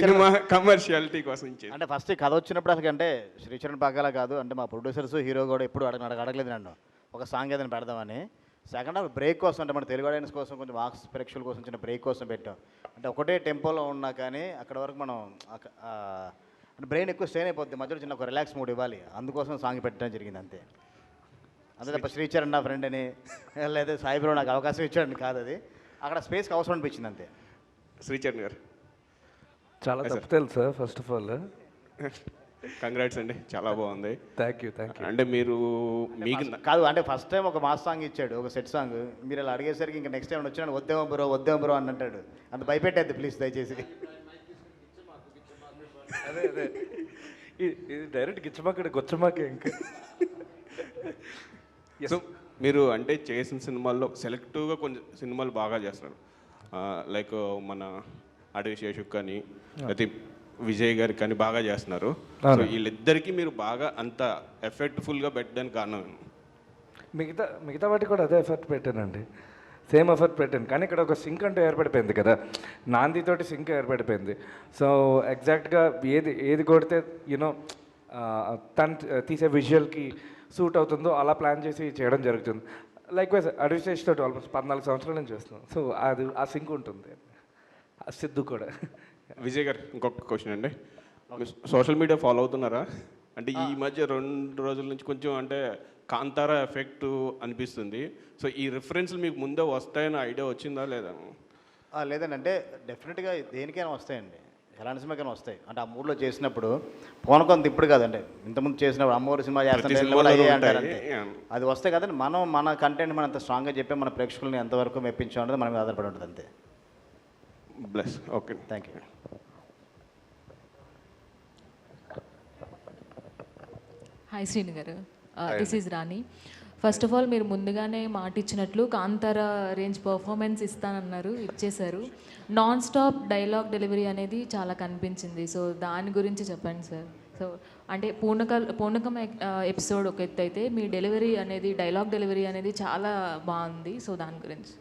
సినిమా కమర్షియాలిటీ కోసం అంటే ఫస్ట్ కథ వచ్చినప్పుడు అసలు అంటే శ్రీచరణ్ పాకాల కాదు, అంటే మా ప్రొడ్యూసర్స్ హీరో కూడా ఎప్పుడు అడగలేదు నన్ను ఒక సాంగ్ ఏదైనా పెడదామని. సెకండ్ హాఫ్ బ్రేక్ కోసం, అంటే మన తెలుగు ఆడియన్స్ కోసం కొంచెం మార్క్స్ ప్రేక్షకుల కోసం చిన్న బ్రేక్ కోసం పెట్టాం. అంటే ఒకటే టెంపోలో ఉన్నా కానీ అక్కడ వరకు మనం అంటే బ్రెయిన్ ఎక్కువ స్ట్రెయిన్ అయిపోద్ది, మధ్యలో చిన్న ఒక రిలాక్స్ మూడ్ ఇవ్వాలి, అందుకోసం సాంగ్ పెట్టడం జరిగింది అంతే. అంతే తప్ప శ్రీచరణ్ నా ఫ్రెండ్ అని లేదా సాయిబ్రో నాకు అవకాశం ఇచ్చాడని కాదు, అది అక్కడ స్పేస్కి అవసరం అనిపించింది అంతే. శ్రీచరణ్ గారు చాలా తప్పుతారు sir. First of all congrats అండి, చాలా బాగుంది. Thank you. అంటే మీరు మీకు కాదు, అంటే ఫస్ట్ టైం ఒక మాస్ సాంగ్ ఇచ్చాడు, ఒక సెట్ సాంగ్. మీరు ఇలా అడిగేసరికి ఇంకా నెక్స్ట్ టైం వచ్చినాడు వద్దేమో బ్రో అని అంటాడు. అంత భయపెట్టేది ప్లీజ్ దయచేసి. అదే ఇది డైరెక్ట్ గొచ్చమాకే ఇంకా. సో మీరు అంటే చేసిన సినిమాల్లో సెలెక్టివ్గా కొన్ని సినిమాలు బాగా చేస్తున్నారు. లైక్ మన అడవి శేషు కానీ లేకపోతే విజయ్ గారికి కానీ బాగా చేస్తున్నారు. సో వీళ్ళిద్దరికీ మీరు బాగా అంత ఎఫెక్ట్ఫుల్గా పెట్టడానికి కారణం మిగతా వాటికి కూడా అదే ఎఫర్ట్ పెట్టానండి, సేమ్ ఎఫర్ట్ పెట్టాను. కానీ ఇక్కడ ఒక సింక్ అంటూ ఏర్పడిపోయింది కదా, నాందితోటి సింక్ ఏర్పడిపోయింది. సో ఎగ్జాక్ట్గా ఏది కొడితే యూనో తను తీసే విజువల్కి సూట్ అవుతుందో అలా ప్లాన్ చేసి చేయడం జరుగుతుంది. లైక్ వైజ్ అడవి శేష్ తోటి ఆల్మోస్ట్ 14 సంవత్సరాల నుంచి చేస్తున్నాం. సో అది ఆ సింక్ ఉంటుంది. సిద్ధు కూడా. విజయ్ గారు ఇంకొక క్వశ్చన్ అండి, సోషల్ మీడియా ఫాలో అవుతున్నారా? అంటే ఈ మధ్య 2 రోజుల నుంచి కొంచెం అంటే కాంతారా ఎఫెక్ట్ అనిపిస్తుంది. సో ఈ రిఫరెన్స్లు మీకు ముందే వస్తాయని ఐడియా వచ్చిందా లేదా? లేదండి, అంటే డెఫినెట్గా దేనికైనా వస్తాయండి, ఎలాంటి సినిమాకైనా వస్తాయి. అంటే ఆ మూడ్లో చేసినప్పుడు పోనకొంత ఇప్పుడు కాదండి, ఇంతకుముందు చేసినప్పుడు అమ్మవారి సినిమా చేస్తుంటే అది వస్తాయి కదండి. మనం మన కంటెంట్ మనం అంత స్ట్రాంగ్గా చెప్పి మన ప్రేక్షకుల్ని ఎంతవరకు మెప్పించామన్నది మన మీద ఆధారపడి ఉంటుంది అంతే. Bless. Okay, thank you. Hi Srinu garu, this is Rani. First of all మీరు ముందుగానే మాట ఇచ్చినట్లు కాంతారా రేంజ్ పర్ఫార్మెన్స్ ఇస్తానన్నారు, ఇచ్చేశారు. నాన్ స్టాప్ డైలాగ్ డెలివరీ అనేది చాలా కనిపించింది. సో దాని గురించి చెప్పండి సార్. సో అంటే పూనకం ఎపిసోడ్ ఒక ఎత్తు అయితే మీ డెలివరీ అనేది డైలాగ్ డెలివరీ అనేది చాలా బాగుంది. సో దాని గురించి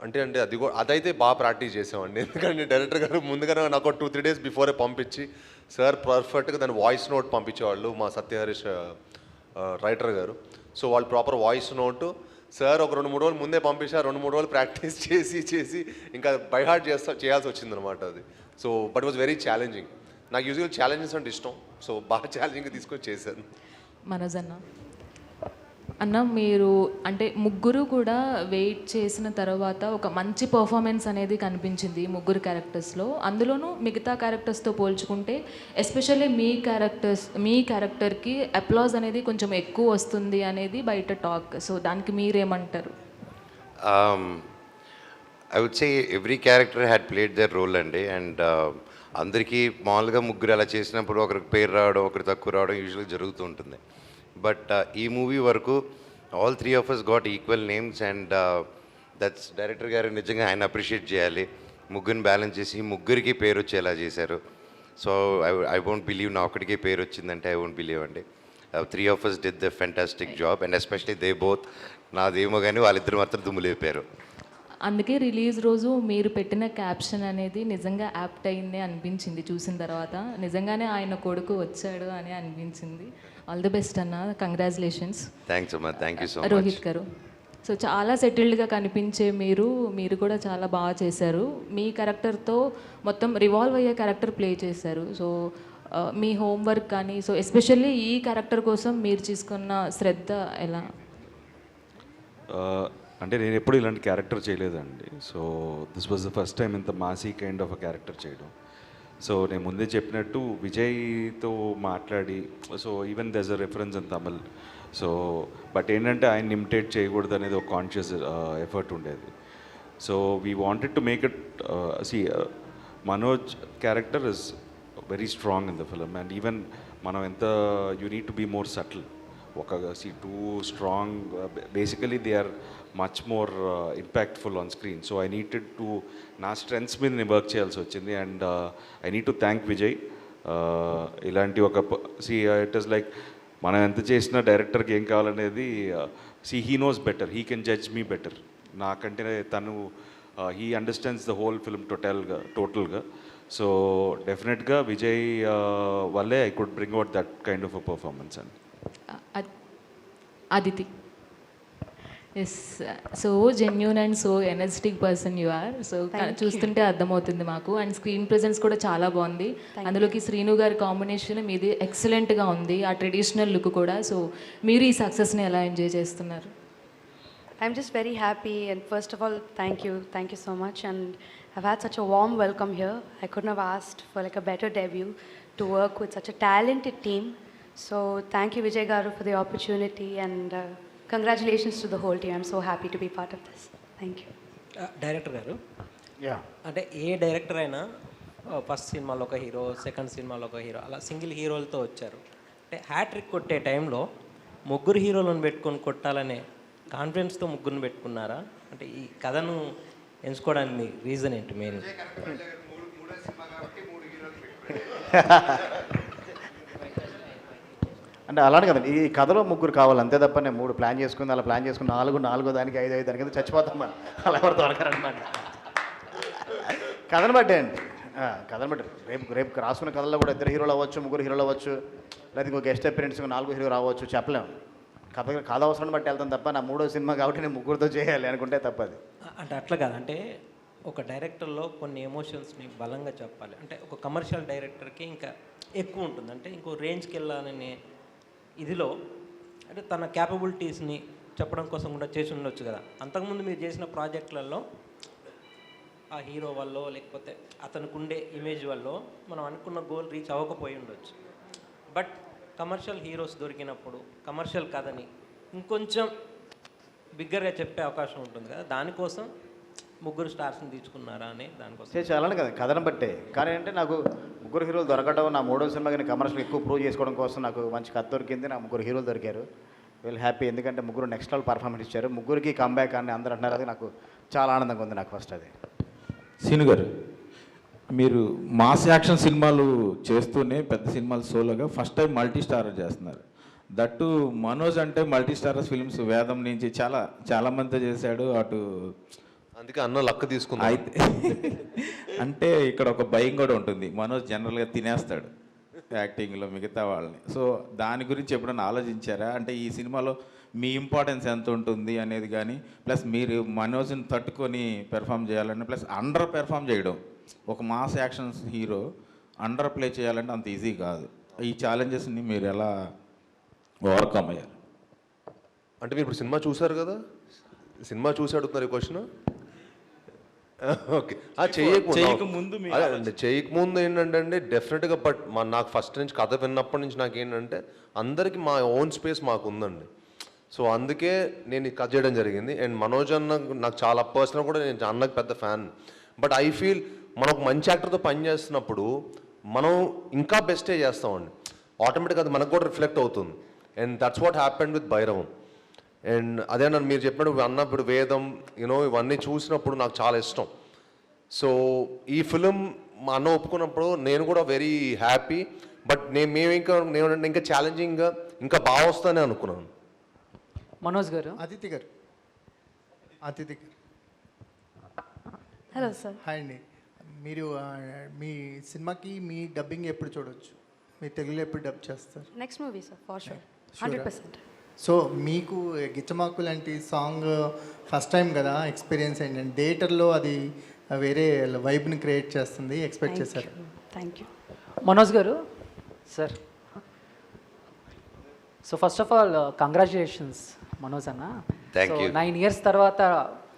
అంటే అదైతే బాగా ప్రాక్టీస్ చేసామండి. ఎందుకంటే డైరెక్టర్ గారు ముందుగానే నాకు 2-3 డేస్ బిఫోరే పంపించి సార్ పర్ఫెక్ట్గా దాని వాయిస్ నోట్ పంపించేవాళ్ళు, మా సత్యహరీష్ రైటర్ గారు. సో వాళ్ళు ప్రాపర్ వాయిస్ నోటు సార్ ఒక 2-3 రోజులు ముందే పంపించారు. 2-3 రోజులు ప్రాక్టీస్ చేసి ఇంకా బై హార్ట్ చేయాల్సి వచ్చిందనమాట అది. So but was very challenging. నాకు యూజువల్ ఛాలెంజెస్ అంటే ఇష్టం. సో బాగా ఛాలెంజింగ్గా తీసుకొని చేశాను. మనోజ్ అన్న మీరు అంటే ముగ్గురు కూడా వెయిట్ చేసిన తర్వాత ఒక మంచి పర్ఫార్మెన్స్ అనేది కనిపించింది ముగ్గురు క్యారెక్టర్స్లో. అందులోనూ మిగతా క్యారెక్టర్స్తో పోల్చుకుంటే ఎస్పెషల్లీ మీ క్యారెక్టర్కి అప్లాజ్ అనేది కొంచెం ఎక్కువ వస్తుంది అనేది బయట టాక్. సో దానికి మీరేమంటారు? I would say every character had played their role అండి. అండ్ అందరికీ మామూలుగా ముగ్గురు అలా చేసినప్పుడు ఒకరికి పేరు రావడం, ఒకరు తక్కువ రావడం యూజువల్గా జరుగుతూ ఉంటుంది. బట్ ఈ మూవీ వరకు all 3 of us got equal names. And that's director గారు నిజంగా ఆయన అప్రిషియేట్ చేయాలి. ముగ్గురిని బ్యాలెన్స్ చేసి ముగ్గురికి పేరు వచ్చేలా చేశారు. సో ఐ వోంట్ బిలీవ్ నా ఒక్కడికి పేరు వచ్చిందంటే ఐ వోంట్ బిలీవ్ అండి. 3 of us did the fantastic job. And especially they both, నాదేమో కానీ వాళ్ళిద్దరు మాత్రం దుమ్ములేపారు. అందుకే రిలీజ్ రోజు మీరు పెట్టిన క్యాప్షన్ అనేది నిజంగా యాప్ట్ అయింది అనిపించింది చూసిన తర్వాత. నిజంగానే ఆయన కొడుకు వచ్చాడు అని అనిపించింది. ఆల్ ది బెస్ట్ అన్న, కంగ్రాచులేషన్స్. థ్యాంక్స్ అమ్మా, thank you so much. Rohit గారు, సో చాలా సెటిల్డ్గా కనిపించే మీరు కూడా చాలా బాగా చేశారు. మీ క్యారెక్టర్తో మొత్తం రివాల్వ్ అయ్యే క్యారెక్టర్ ప్లే చేశారు. సో మీ హోంవర్క్ కానీ, సో ఎస్పెషల్లీ ఈ క్యారెక్టర్ కోసం మీరు తీసుకున్న శ్రద్ధ ఎలా? అంటే నేను ఎప్పుడు ఇలాంటి క్యారెక్టర్ చేయలేదండి. So this was the first time ఇంత massy kind of a character చేయడం. సో నేను ముందే చెప్పినట్టు విజయ్తో మాట్లాడి, so even these a reference in Tamil. So but ఏంటంటే ఆయన ఇమిటేట్ చేయకూడదు అనేది ఒక కాన్షియస్ ఎఫర్ట్ ఉండేది. So we wanted to make it Manoj character is very strong in the film. And even మనం ఎంత you need to be more subtle. ఒక too strong basically they are much more impactful on screen. So I needed to నా strengths మీద నేను work చేయాల్సి వచ్చింది. And I need to thank Vijay. ఇలాంటి ఒక ఇట్ ఈస్ లైక్ మనం ఎంత చేసినా డైరెక్టర్కి ఏం కావాలనేది he knows better, he can judge me better. నాకంటే తను he understands the whole film టోటల్గా. సో డెఫినెట్గా విజయ్ వల్లే I could bring out that kind of a performance అండి. Aditi, yes, so genuine and so energetic person you are. So చూస్తుంటే అర్థమవుతుంది మాకు. And screen presence కూడా చాలా బాగుంది. అందులోకి శ్రీను గారి కాంబినేషన్ మీది ఎక్సలెంట్గా ఉంది, ఆ ట్రెడిషనల్ లుక్ కూడా. సో మీరు ఈ సక్సెస్ని ఎలా ఎంజాయ్ చేస్తున్నారు? I'm just very happy, and first of all, thank you so much. And I've had such a warm welcome here. I couldn't have asked for like a better debut to work with such a talented team. So thank you Vijay Garu for the opportunity, and congratulations to the whole team. I'm so happy to be part of this. Thank you. Director గారు, yeah, అంటే ఏ director అయినా first సినిమాలో ఒక hero, second సినిమాలో ఒక hero, అలా single హీరోలతో వచ్చారు. అంటే హ్యాట్రిక్ కొట్టే టైంలో ముగ్గురు హీరోలను పెట్టుకొని కొట్టాలనే కాన్ఫిడెన్స్తో ముగ్గురిని పెట్టుకున్నారా? అంటే ఈ కథను ఎంచుకోవడానికి రీజన్ ఏంటి మెయిన్? అంటే అలానే కదండి, ఈ కథలో ముగ్గురు కావాలి అంతే తప్ప నేను 3 ప్లాన్ చేసుకుని అలా ప్లాన్ చేసుకుని నాలుగో దానికి 5 దానికి అయితే చచ్చిపోతాం మనం. అలా ఎవరు దొరకరనమాట. కథను బట్టే అండి, కథను బట్టి రేపు రాసుకున్న కథల్లో కూడా 2 హీరోలు అవ్వచ్చు, 3 హీరోలు అవ్వచ్చు, లేదా ఇంకో గెస్ట్ అపిరెన్స్ 4 హీరో రావచ్చు, చెప్పలేము. కథ అవసరం బట్టి వెళ్తాం తప్ప నా 3వ సినిమా కాబట్టి నేను 3తో చేయాలి అనుకుంటే తప్పది. అంటే అట్లా కాదంటే ఒక డైరెక్టర్లో కొన్ని ఎమోషన్స్ని బలంగా చెప్పాలి అంటే ఒక కమర్షియల్ డైరెక్టర్కి ఇంకా ఎక్కువ ఉంటుంది, అంటే ఇంకో రేంజ్కి వెళ్ళాలనే ఇదిలో అంటే తన క్యాపబిలిటీస్ని చెప్పడం కోసం కూడా చేసి ఉండొచ్చు కదా. అంతకుముందు మీరు చేసిన ప్రాజెక్టులలో ఆ హీరో వల్ల లేకపోతే అతనికి ఉండే ఇమేజ్ వల్ల మనం అనుకున్న గోల్ రీచ్ అవ్వకపోయి ఉండొచ్చు. బట్ కమర్షియల్ హీరోస్ దొరికినప్పుడు కమర్షియల్ కథని ఇంకొంచెం బిగ్గర్గా చెప్పే అవకాశం ఉంటుంది కదా, దానికోసం 3 స్టార్స్ని తీసుకున్నారా అని దానికోసం చాలని కదా కథను బట్టే. కానీ అంటే నాకు 3 హీరోలు దొరకడం, నా 3వ సినిమాకి నేను కమర్షియల్ ఎక్కువ ప్రూవ్ చేసుకోవడం కోసం నాకు మంచి కథ దొరికింది, నాకు 3 హీరోలు దొరికారు. వెల్ హ్యాపీ, ఎందుకంటే 3 నెక్స్ట్ లెవెల్ పర్ఫార్మెన్స్ ఇచ్చారు. 3కి కంబ్యాక్ అని అందరూ అంటున్నారు, అది నాకు చాలా ఆనందంగా ఉంది. నాకు ఫస్ట్ అది. సీను గారు, మీరు మాస్ యాక్షన్ సినిమాలు చేస్తూనే పెద్ద సినిమాలు సోలోగా ఫస్ట్ టైం మల్టీ స్టారర్ చేస్తున్నారు. దట్టు మనోజ్ అంటే మల్టీ స్టారర్ ఫిల్మ్స్ వేదం నుంచి చాలా మందితో చేశాడు. అటు అందుకే అన్న లక్క తీసుకున్నా. అయితే అంటే ఇక్కడ ఒక భయం కూడా ఉంటుంది, మనోజ్ జనరల్గా తినేస్తాడు యాక్టింగ్లో మిగతా వాళ్ళని. సో దాని గురించి ఎప్పుడైనా ఆలోచించారా? అంటే ఈ సినిమాలో మీ ఇంపార్టెన్స్ ఎంత ఉంటుంది అనేది కానీ, ప్లస్ మీరు మనోజ్ని తట్టుకొని పెర్ఫామ్ చేయాలని, ప్లస్ అండర్ పెర్ఫామ్ చేయడం. ఒక mass action hero under play చేయాలంటే అంత ఈజీ కాదు. ఈ ఛాలెంజెస్ని మీరు ఎలా ఓవర్కమ్ అయ్యారు? అంటే మీరు ఇప్పుడు సినిమా చూసారు కదా, సినిమా చూసి అడుగుతున్నారు ఈ క్వశ్చన్. ఓకే, చేయకముందు ఏంటంటే అండి డెఫినెట్గా, బట్ నాకు ఫస్ట్ నుంచి కథ విన్నప్పటి నుంచి నాకు ఏంటంటే అందరికీ మా ఓన్ స్పేస్ మాకు ఉందండి. సో అందుకే నేను కథ చేయడం జరిగింది. అండ్ మనోజ్ అన్న నాకు చాలా పర్సనల్ కూడా, నేను అన్నకు పెద్ద ఫ్యాన్. బట్ ఐ ఫీల్ మనం ఒక మంచి యాక్టర్తో పనిచేస్తున్నప్పుడు మనం ఇంకా బెస్టే చేస్తామండి. ఆటోమేటిక్గా అది మనకు కూడా రిఫ్లెక్ట్ అవుతుంది. And that's what happened with Bhairavam. And అదే నన్ను మీరు చెప్పినప్పుడు అన్నప్పుడు వేదం ఇవన్నీ చూసినప్పుడు నాకు చాలా ఇష్టం. సో ఈ ఫిలిం మా అన్న ఒప్పుకున్నప్పుడు నేను కూడా వెరీ హ్యాపీ. బట్ నేనేమంటే ఇంకా ఛాలెంజింగ్గా ఇంకా బాగా వస్తానే అనుకున్నాను. మనోజ్ గారు, అతిథి గారు. Hello sir. హాయ్ అండి. మీరు మీ సినిమాకి మీ డబ్బింగ్ ఎప్పుడు చూడవచ్చు? మీ తెలుగులో ఎప్పుడు డబ్ చేస్తారు? Next movie sir, for sure, 100%. So మీకు గిచ్చమాకు లాంటి సాంగ్ ఫస్ట్ టైం కదా ఎక్స్పీరియన్స్ ఏంటంటే థియేటర్లో అది వేరే వైబ్ని క్రియేట్ చేస్తుంది, ఎక్స్పెక్ట్ చేశారు? Thank you. Manoj garu sir. So first of all congratulations Manoj అన్న. Thank you. 9 years తర్వాత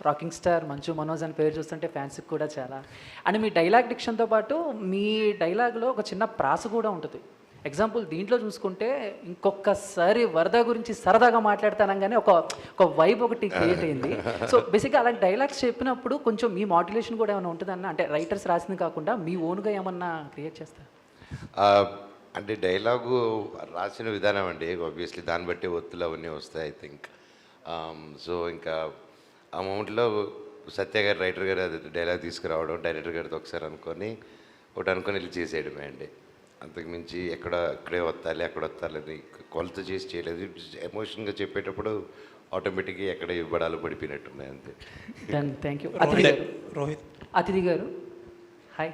రాకింగ్ స్టార్ మంచు మనోజ్ అని పేరు చూస్తుంటే ఫ్యాన్స్కి కూడా చాలా. అండ్ మీ డైలాగ్ డిక్షన్తో పాటు మీ డైలాగ్లో ఒక చిన్న ప్రాస కూడా ఉంటుంది. ఎగ్జాంపుల్ దీంట్లో చూసుకుంటే ఇంకొకసారి వరద గురించి సరదాగా మాట్లాడతానగానే ఒక వైబ్ ఒకటి క్రియేట్ అయింది. సో బేసిక్గా అలాంటి డైలాగ్స్ చెప్పినప్పుడు కొంచెం మీ మాడ్యులేషన్ కూడా ఏమైనా ఉంటుందన్న, అంటే రైటర్స్ రాసింది కాకుండా మీ ఓన్గా ఏమన్నా క్రియేట్ చేస్తారు? అంటే డైలాగు రాసిన విధానం అండి, ఆబ్వియస్లీ దాన్ని బట్టి ఒత్తులు అవన్నీ వస్తాయి ఐ థింక్. సో ఇంకా ఆ మూమెంట్లో సత్య గారు రైటర్ గారు అది డైలాగ్ తీసుకురావడం, డైరెక్టర్ గారితో ఒకసారి అనుకొని వెళ్ళి చేసేయడమే అండి. అంతకుమించి ఇక్కడే వత్తాలి అక్కడ వత్తాలని కొలత చేసి చేయలేదు. ఎమోషన్గా చెప్పేటప్పుడు ఆటోమేటిక్గా ఎక్కడ ఇవ్వడాలు పడిపోయినట్టున్నాయి అంతే. Thank you. రోహిత్ అతిథి గారు హాయ్.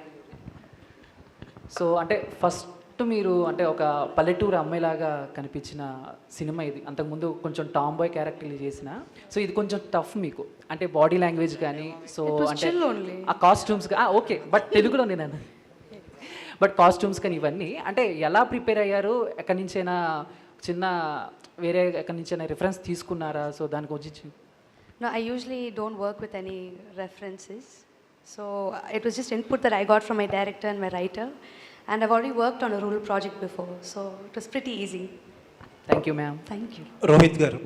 సో అంటే ఫస్ట్ మీరు అంటే ఒక పల్లెటూరు అమ్మాయిలాగా కనిపించిన సినిమా ఇది. అంతకుముందు కొంచెం టామ్ బాయ్ క్యారెక్టర్లు చేసిన, సో ఇది కొంచెం టఫ్ మీకు అంటే బాడీ లాంగ్వేజ్ కానీ, సో అంటే ఆ కాస్ట్యూమ్స్ ఓకే, బట్ తెలుగులో నేను బట్ కాస్ట్యూమ్స్ కానీ ఇవన్నీ అంటే ఎలా ప్రిపేర్ అయ్యారు? ఎక్కడి నుంచైనా ఎక్కడి నుంచైనా రిఫరెన్స్ తీసుకున్నారా? సో దానికి వచ్చి No, I usually don't work with any references. So it was just input that I got from my director and my writer. And I've already worked on a rural project before, so it was pretty easy. Thank you, ma'am. Thank you. Rohit గారు,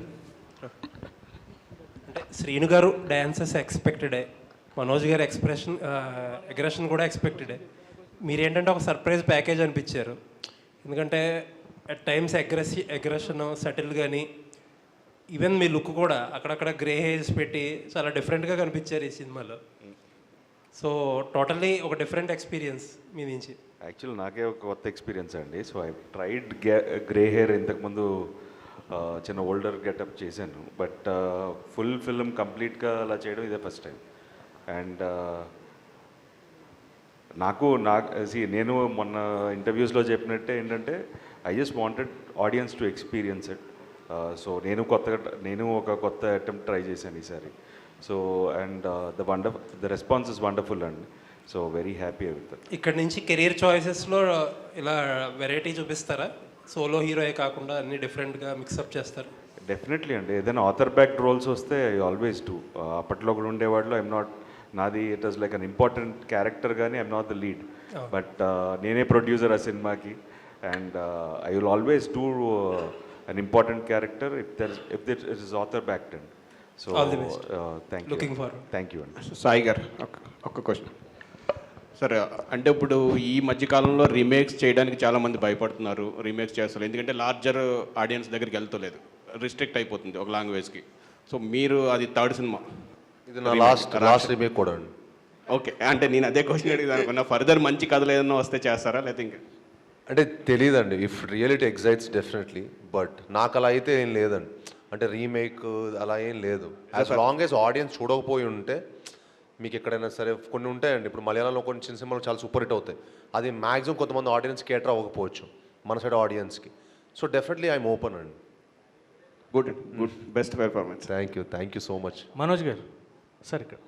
అంటే శ్రీను గారు dances ఎక్స్పెక్టెడే, Manoj గారు aggression కూడా ఎక్స్పెక్టెడే. మీరేంటంటే ఒక surprise package అనిపించారు. ఎందుకంటే at times aggression subtle కానీ ఈవెన్ మీ లుక్ కూడా అక్కడక్కడ గ్రే హెయిర్స్ పెట్టి చాలా డిఫరెంట్గా కనిపించారు ఈ సినిమాలో. సో టోటల్లీ ఒక డిఫరెంట్ ఎక్స్పీరియన్స్ మీ నుంచి. యాక్చువల్ నాకే ఒక కొత్త ఎక్స్పీరియన్స్ అండి. So I tried grey hair ఇంతకుముందు చిన్న ఓల్డర్ గెటప్ చేశాను, బట్ ఫుల్ ఫిల్మ్ కంప్లీట్గా అలా చేయడం ఇదే ఫస్ట్ టైం. అండ్ నేను మొన్న ఇంటర్వ్యూస్లో చెప్పినట్టే ఏంటంటే I just wanted audience to experience it. So నేను ఒక కొత్త అటెంప్ట్ ట్రై చేశాను ఈసారి. So and the response is wonderful అండి. So very happy with that. ఇక్కడ నుంచి కెరీర్ చాయిసెస్లో ఇలా వెరైటీ చూపిస్తారా? సోలో హీరోయే కాకుండా అన్ని డిఫరెంట్గా మిక్సప్ చేస్తారు? డెఫినెట్లీ అండి. ఏదైనా ఆథర్ బ్యాక్ రోల్స్ వస్తే ఐ ఆల్వేస్ డూ. అప్పట్లో కూడా ఉండేవాళ్ళు ఐఎమ్ నాట్, నాది it was like an important character కానీ I'm not the lead. But నేనే ప్రొడ్యూసర్ ఆ సినిమాకి. And I will always do an important character if it is author backed and. So thank you అండి. సాయి గారు ఒక్క question sir. అంటే ఇప్పుడు ఈ మధ్యకాలంలో రీమేక్స్ చేయడానికి చాలామంది భయపడుతున్నారు, రీమేక్స్ చేస్తారు. ఎందుకంటే లార్జర్ ఆడియన్స్ దగ్గరికి వెళ్తలేదు, రిస్ట్రిక్ట్ అయిపోతుంది ఒక లాంగ్వేజ్కి. సో మీరు అది థర్డ్ సినిమా, ఇది నా లాస్ట్ రీమేక్ కూడా అండి. ఓకే, అంటే నేను అదే క్వశ్చన్ అడిగింది అనుకున్నా. ఫర్దర్ మంచి కథలు ఏదైనా వస్తే చేస్తారా లేకపోతే ఇంకా? అంటే తెలియదండి. If reality excites definitely, but నాకు అలా అయితే ఏం లేదండి. అంటే రీమేక్ అలా ఏం లేదు. యాజ్ లాంగ్ యాజ్ ఆడియన్స్ చూడకపోయి ఉంటే, మీకు ఎక్కడైనా సరే కొన్ని ఉంటాయండి. ఇప్పుడు మలయాళంలో కొన్ని చిన్న సినిమాలు చాలా సూపర్ హిట్ అవుతాయి. అది మ్యాక్సిమం కొంతమంది ఆడియన్స్ కేటర్ అవ్వకపోవచ్చు మన సైడ్ ఆడియన్స్కి. సో డెఫినెట్లీ ఐఎమ్ ఓపెన్ అండి. Good best performance. Thank you so much. Manoj garu sir, ఇక్కడ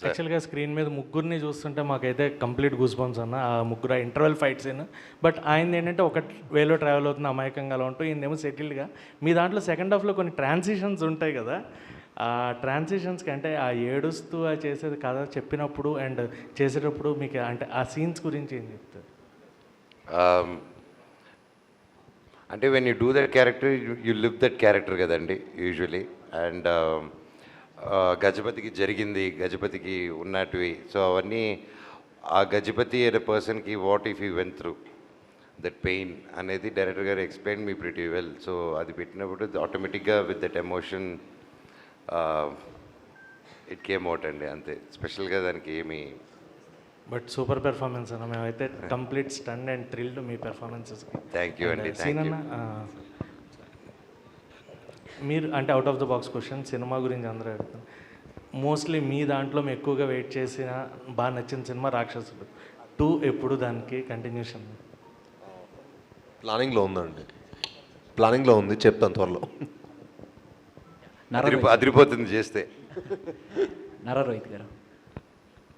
యాక్చువల్గా స్క్రీన్ మీద ముగ్గురిని చూస్తుంటే మాకైతే కంప్లీట్ గూస్ బంప్స్ అన్న. ఆ ముగ్గురు ఇంటర్వెల్ ఫైట్ సీన్. బట్ ఆయన ఏంటంటే ఒక వేలో ట్రావెల్ అవుతుంది అమాయకంగా అలా ఉంటూ, ఈయనేమో సెటిల్డ్గా. మీ దాంట్లో సెకండ్ హాఫ్లో కొన్ని ట్రాన్సిషన్స్ ఉంటాయి కదా, ఆ ట్రాన్సిషన్స్కి అంటే ఆ ఏడుస్తూ చేసేది కథ చెప్పినప్పుడు అండ్ చేసేటప్పుడు మీకు అంటే ఆ సీన్స్ గురించి ఏం చెప్తారు? అంటే when you do that character you live that character కదండి యూజువలీ. అండ్ గజపతికి జరిగింది, గజపతికి ఉన్నట్టువి. సో అవన్నీ ఆ గజపతి అనే పర్సన్కి what if you went through that pain అనేది డైరెక్టర్ గారు explain me pretty well. So అది పెట్టినప్పుడు ఆటోమేటిక్గా with that emotion it came out అండి, అంతే. స్పెషల్గా దానికి ఏమి. బట్ సూపర్ పెర్ఫార్మెన్స్ అన్న. మేమైతే కంప్లీట్ స్టన్ అండ్ థ్రిల్డ్ మీ పెర్ఫార్మెన్సెస్కి. థ్యాంక్ యూ అండి. సీన్ అన్న, మీరు అంటే out of the box question సినిమా గురించి అందరూ అడుగుతాను. మోస్ట్లీ మీ దాంట్లో మేము ఎక్కువగా వెయిట్ చేసిన బాగా నచ్చిన సినిమా రాక్షసుడు 2. ఎప్పుడు దానికి కంటిన్యూషన్? ప్లానింగ్లో ఉంది, చెప్తాను త్వరలో. అదిరిపోతుంది చేస్తే. నారా రోహిత్ గారు,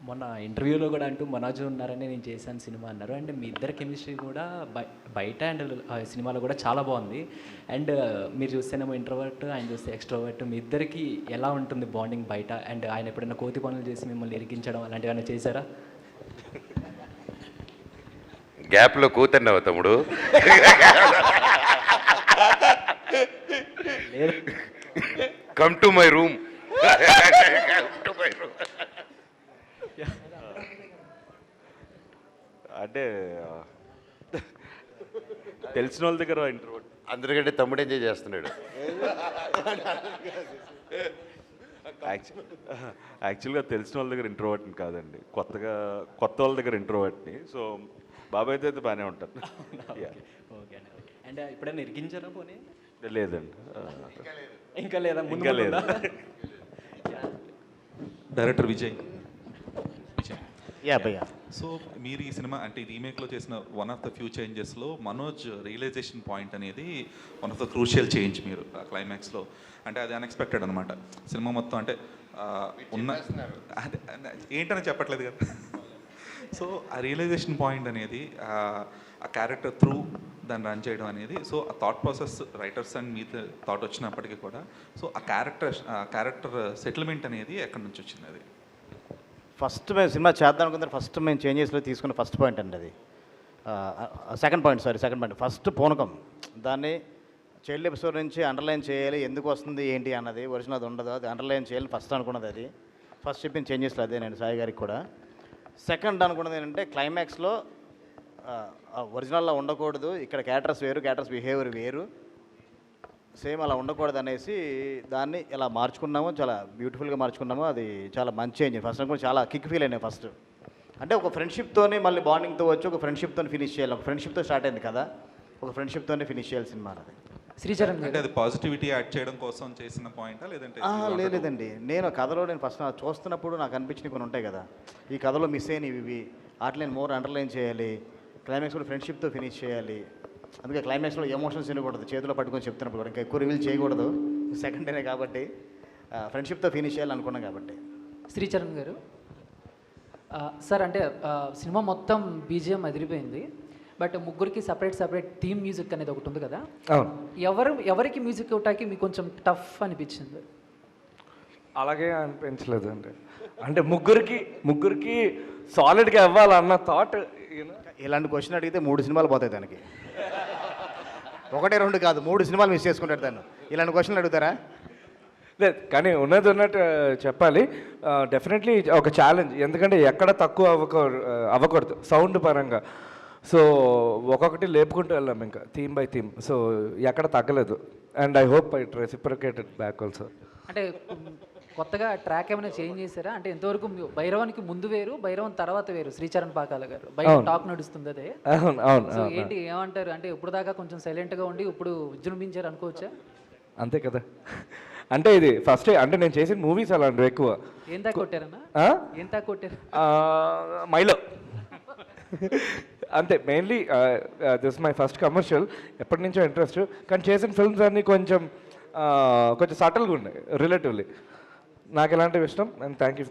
మొన్న ఇంటర్వ్యూలో కూడా అంటూ మనోజ్ ఉన్నారని నేను చేశాను సినిమా అన్నారు. అండ్ మీ ఇద్దరు కెమిస్ట్రీ కూడా బయట అండ్ సినిమాలో కూడా చాలా బాగుంది. అండ్ మీరు చూస్తేనేమో ఇంట్రోవర్ట్, ఆయన చూస్తే ఎక్స్ట్రోవర్ట్. మీ ఇద్దరికి ఎలా ఉంటుంది బాండింగ్ బయట? అండ్ ఆయన ఎప్పుడైనా కోతి పనులు చేసి మిమ్మల్ని ఇరికించడం అలాంటివన్నీ చేశారా? గ్యాప్లో కూతున్నావు తమ్ముడు. Come to my room. అంటే తెలిసిన వాళ్ళ దగ్గర ఇంటర్వ్యూ అందరికంటే తమ్ముడు ఎంజాయ్ చేస్తున్నాడు. యాక్చువల్గా తెలిసిన వాళ్ళ దగ్గర ఇంట్రోవర్ట్ని కాదండి, కొత్త వాళ్ళ దగ్గర ఇంట్రోవర్ట్ని. సో బాబాయ్ అయితే బాగానే ఉంటారు. ఓకే అండ్ ఎప్పుడైనా ఇరికించారా పోనీ? లేదండి, ఇంకా లేదా? ఇంకా లేదు. డైరెక్టర్ విజయ్. భయ్యా. సో మీరు ఈ సినిమా అంటే రీమేక్లో చేసిన వన్ ఆఫ్ ద ఫ్యూ చేంజెస్లో మనోజ్ రియలైజేషన్ పాయింట్ అనేది one of the crucial change మీరు క్లైమాక్స్లో. అంటే అది అన్ఎక్స్పెక్టెడ్ అనమాట. సినిమా మొత్తం అంటే ఉన్న ఏంటని చెప్పట్లేదు కదా. సో ఆ రియలైజేషన్ పాయింట్ అనేది ఆ క్యారెక్టర్ త్రూ దాన్ని రన్ చేయడం అనేది, సో ఆ thought process writers and me thought వచ్చినప్పటికీ కూడా, సో ఆ క్యారెక్టర్ సెటిల్మెంట్ అనేది ఎక్కడి నుంచి వచ్చింది? అది ఫస్ట్ మేము సినిమా చేద్దాం అనుకుంటే ఫస్ట్ మేము చేంజెస్లో తీసుకున్న ఫస్ట్ పాయింట్ అండి అది. సెకండ్ పాయింట్ ఫస్ట్ పూనకం. దాన్ని చైల్డ్ ఎపిసోడ్ నుంచి అండర్లైన్ చేయాలి, ఎందుకు వస్తుంది ఏంటి అన్నది. ఒరిజినల్ అది ఉండదు, అది అండర్లైన్ చేయాలి ఫస్ట్ అనుకున్నది. అది ఫస్ట్ చెప్పిన చేంజెస్లో అదే నేను సాయి గారికి కూడా. సెకండ్ అనుకున్నది ఏంటంటే క్లైమాక్స్లో ఒరిజినల్లో ఉండకూడదు, ఇక్కడ క్యారెక్టర్స్ వేరు, క్యారెక్టర్స్ బిహేవియర్ వేరు. సేమ్ అలా ఉండకూడదు అనేసి దాన్ని ఇలా మార్చుకున్నాము, చాలా బ్యూటిఫుల్గా మార్చుకున్నాము. అది చాలా మంచి చేంజ్. ఫస్ట్ కూడా చాలా కిక్ ఫీల్ అయినాయి ఫస్ట్. అంటే ఒక ఫ్రెండ్షిప్తోనే మళ్ళీ బాండింగ్తో వచ్చి ఒక ఫ్రెండ్షిప్తో ఫినిష్ చేయాలి. ఒక ఫ్రెండ్షిప్తో స్టార్ట్ అయింది కదా, ఒక ఫ్రెండ్షిప్తోనే ఫినిష్ చేయాలి సినిమా. అది శ్రీచరణ్ అంటే అది పాజిటివిటీ యాడ్ చేయడం కోసం చేసిన పాయింటా లేదంటే లేదండి, నేను కథలో నేను ఫస్ట్ చూస్తున్నప్పుడు నాకు అనిపించినవి కొన్ని ఉంటాయి కదా, ఈ కథలో మిస్ అయినవి ఇవి, వాటిని నేను మోర్ అండర్లైన్ చేయాలి. క్లైమాక్స్ కూడా ఫ్రెండ్షిప్తో ఫినిష్ చేయాలి. అందుకే క్లైమాక్స్లో ఎమోషన్స్ వినకూడదు, చేతిలో పట్టుకొని చెప్తున్నప్పుడు కూడా ఇంకా ఎక్కువ రివీల్ చేయకూడదు, సెకండ్ డేనే కాబట్టి ఫ్రెండ్షిప్తో ఫినిష్ చేయాలి అనుకున్నాం కాబట్టి. శ్రీచరణ్ గారు సార్, అంటే సినిమా మొత్తం బీజిఎం అదిరిపోయింది, బట్ ముగ్గురికి సపరేట్ థీమ్ మ్యూజిక్ అనేది ఒకటి ఉంది కదా, ఎవరికి మ్యూజిక్ ఇవ్వటానికి మీకు కొంచెం టఫ్ అనిపించింది? అలాగే అనిపించలేదండి. అంటే ముగ్గురికి సాలిడ్గా ఇవ్వాలన్న థాట్. ఇలాంటి క్వశ్చన్ అడిగితే 3 సినిమాలు పోతాయి దానికి. 1, 2 కాదు, 3 సినిమాలు మిస్ చేసుకుంటాడు దాన్ని. ఇలాంటి క్వశ్చన్లు అడుగుతారా? లేదు, కానీ ఉన్నట్టు చెప్పాలి. డెఫినెట్లీ ఒక ఛాలెంజ్, ఎందుకంటే ఎక్కడ తక్కువ అవ్వకూడదు సౌండ్ పరంగా. సో ఒక్కొక్కటి లేపుకుంటూ వెళ్ళాం ఇంకా థీమ్ బై థీమ్. సో ఎక్కడ తగ్గలేదు. And I hope it reciprocated back also. అంటే కొత్తగా ట్రాక్ ఏమైనా చేంజ్ చేశారా? అంటే ఎంతవరకు భైరవానికి ముందు వేరు, భైరవన్ తర్వాత వేరు, శ్రీచరణ్ పాకాల గారు బయట టాక్ నడుస్తుంది అదే. సో ఏంటి ఏమంటారు? అంటే ఇప్పుడు దాకా కొంచెం సైలెంట్గా ఉండి ఇప్పుడు విజృంభించారు అనుకోవచ్చా? అంతే కదా. అంటే ఇది ఫస్ట్ అంటే నేను చేసిన మూవీస్ అలాంటివి ఎక్కువ. ఏం తా కొట్టారన్నా? ఏం తా కొట్టారు? మైలో అంతే. Mainly this my first commercial. ఎప్పటి నుంచో ఇంట్రెస్ట్, కానీ చేసిన ఫిల్మ్స్ అన్నీ కొంచెం సటిల్గా ఉన్నాయి రిలేటివ్లీ. నాకు ఎలాంటివి ఇష్టం. And thank you.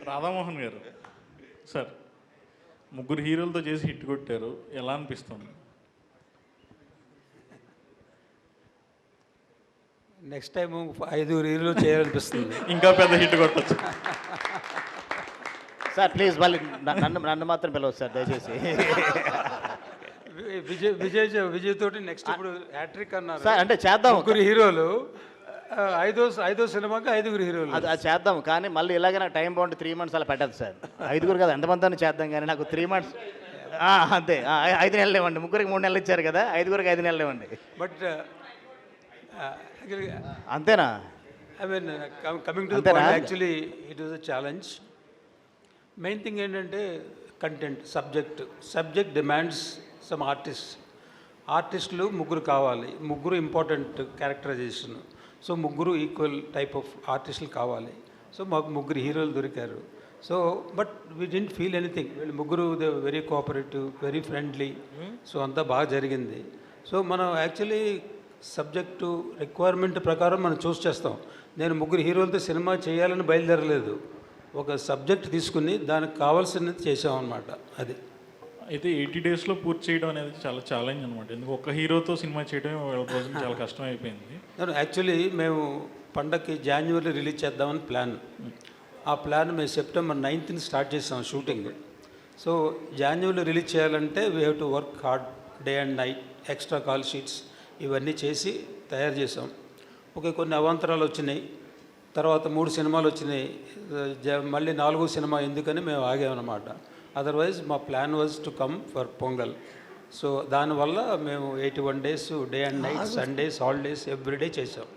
రాధామోహన్ గారు సార్, ముగ్గురు హీరోలతో చేసి హిట్ కొట్టారు, ఎలా అనిపిస్తుంది? నెక్స్ట్ టైం 5 హీరోలు చేయాలనిపిస్తుంది. ఇంకా పెద్ద హిట్ కొట్టచ్చు సార్. ప్లీజ్ మళ్ళీ నన్ను మాత్రం పిలవచ్చు సార్ దయచేసి. విజయ్ తోటి నెక్స్ట్ ఇప్పుడు హ్యాట్రిక్ అన్నారు సార్. అంటే చేద్దాం, 3 హీరోలు, ఐదో సినిమాకి 5 హీరోలు. అది చేద్దాం, కానీ మళ్ళీ ఇలాగే నాకు టైం బాగుంటే 3 months అలా పెట్టదు సార్. 5 కాదు, ఎంతమంది చేద్దాం, కానీ నాకు 3 months అంతే. 5 నెలలు ఇవ్వండి. 3కి 3 నెలలు ఇచ్చారు కదా, 5 నెలలు ఇవ్వండి. బట్ అంతేనా? I mean coming to the point, actually it was a challenge. Main thing ఏంటంటే కంటెంట్, సబ్జెక్ట్ డిమాండ్స్ సమ్ ఆర్టిస్టులు 3 కావాలి. 3 important characterization. So 3 equal type of ఆర్టిస్టులు కావాలి. సో మాకు 3 హీరోలు దొరికారు. So but we didn't feel anything. వీళ్ళు 3 they very cooperative, very friendly. So అంతా బాగా జరిగింది. సో మనం యాక్చువల్లీ సబ్జెక్టు రిక్వైర్మెంట్ ప్రకారం మనం చూస్ చేస్తాం. నేను 3 హీరోలతో సినిమా చేయాలని బయలుదేరలేదు. ఒక సబ్జెక్ట్ తీసుకుని దానికి కావాల్సినది చేసామన్నమాట. అది అయితే 80 daysలో పూర్తి చేయడం అనేది చాలా ఛాలెంజ్ అనమాట. ఎందుకు ఒక హీరోతో సినిమా చేయడం రోజున చాలా కష్టం అయిపోయింది. యాక్చువల్లీ మేము పండగకి జనవరిలో రిలీజ్ చేద్దామని ప్లాన్. ఆ ప్లాన్ మేము September 9th స్టార్ట్ చేసాం షూటింగ్. సో జనవరిలో రిలీజ్ చేయాలంటే we have to work hard day and night, extra call sheets ఇవన్నీ చేసి తయారు చేసాం. కొన్ని అవాంతరాలు వచ్చినాయి. తర్వాత 3 సినిమాలు వచ్చినాయి. మళ్ళీ 4వ సినిమా ఎందుకని మేము ఆగామన్నమాట. అదర్వైజ్ మా plan was to come for pongal. So దానివల్ల మేము 81 days day and night, Sundays, holidays everyday చేసాం.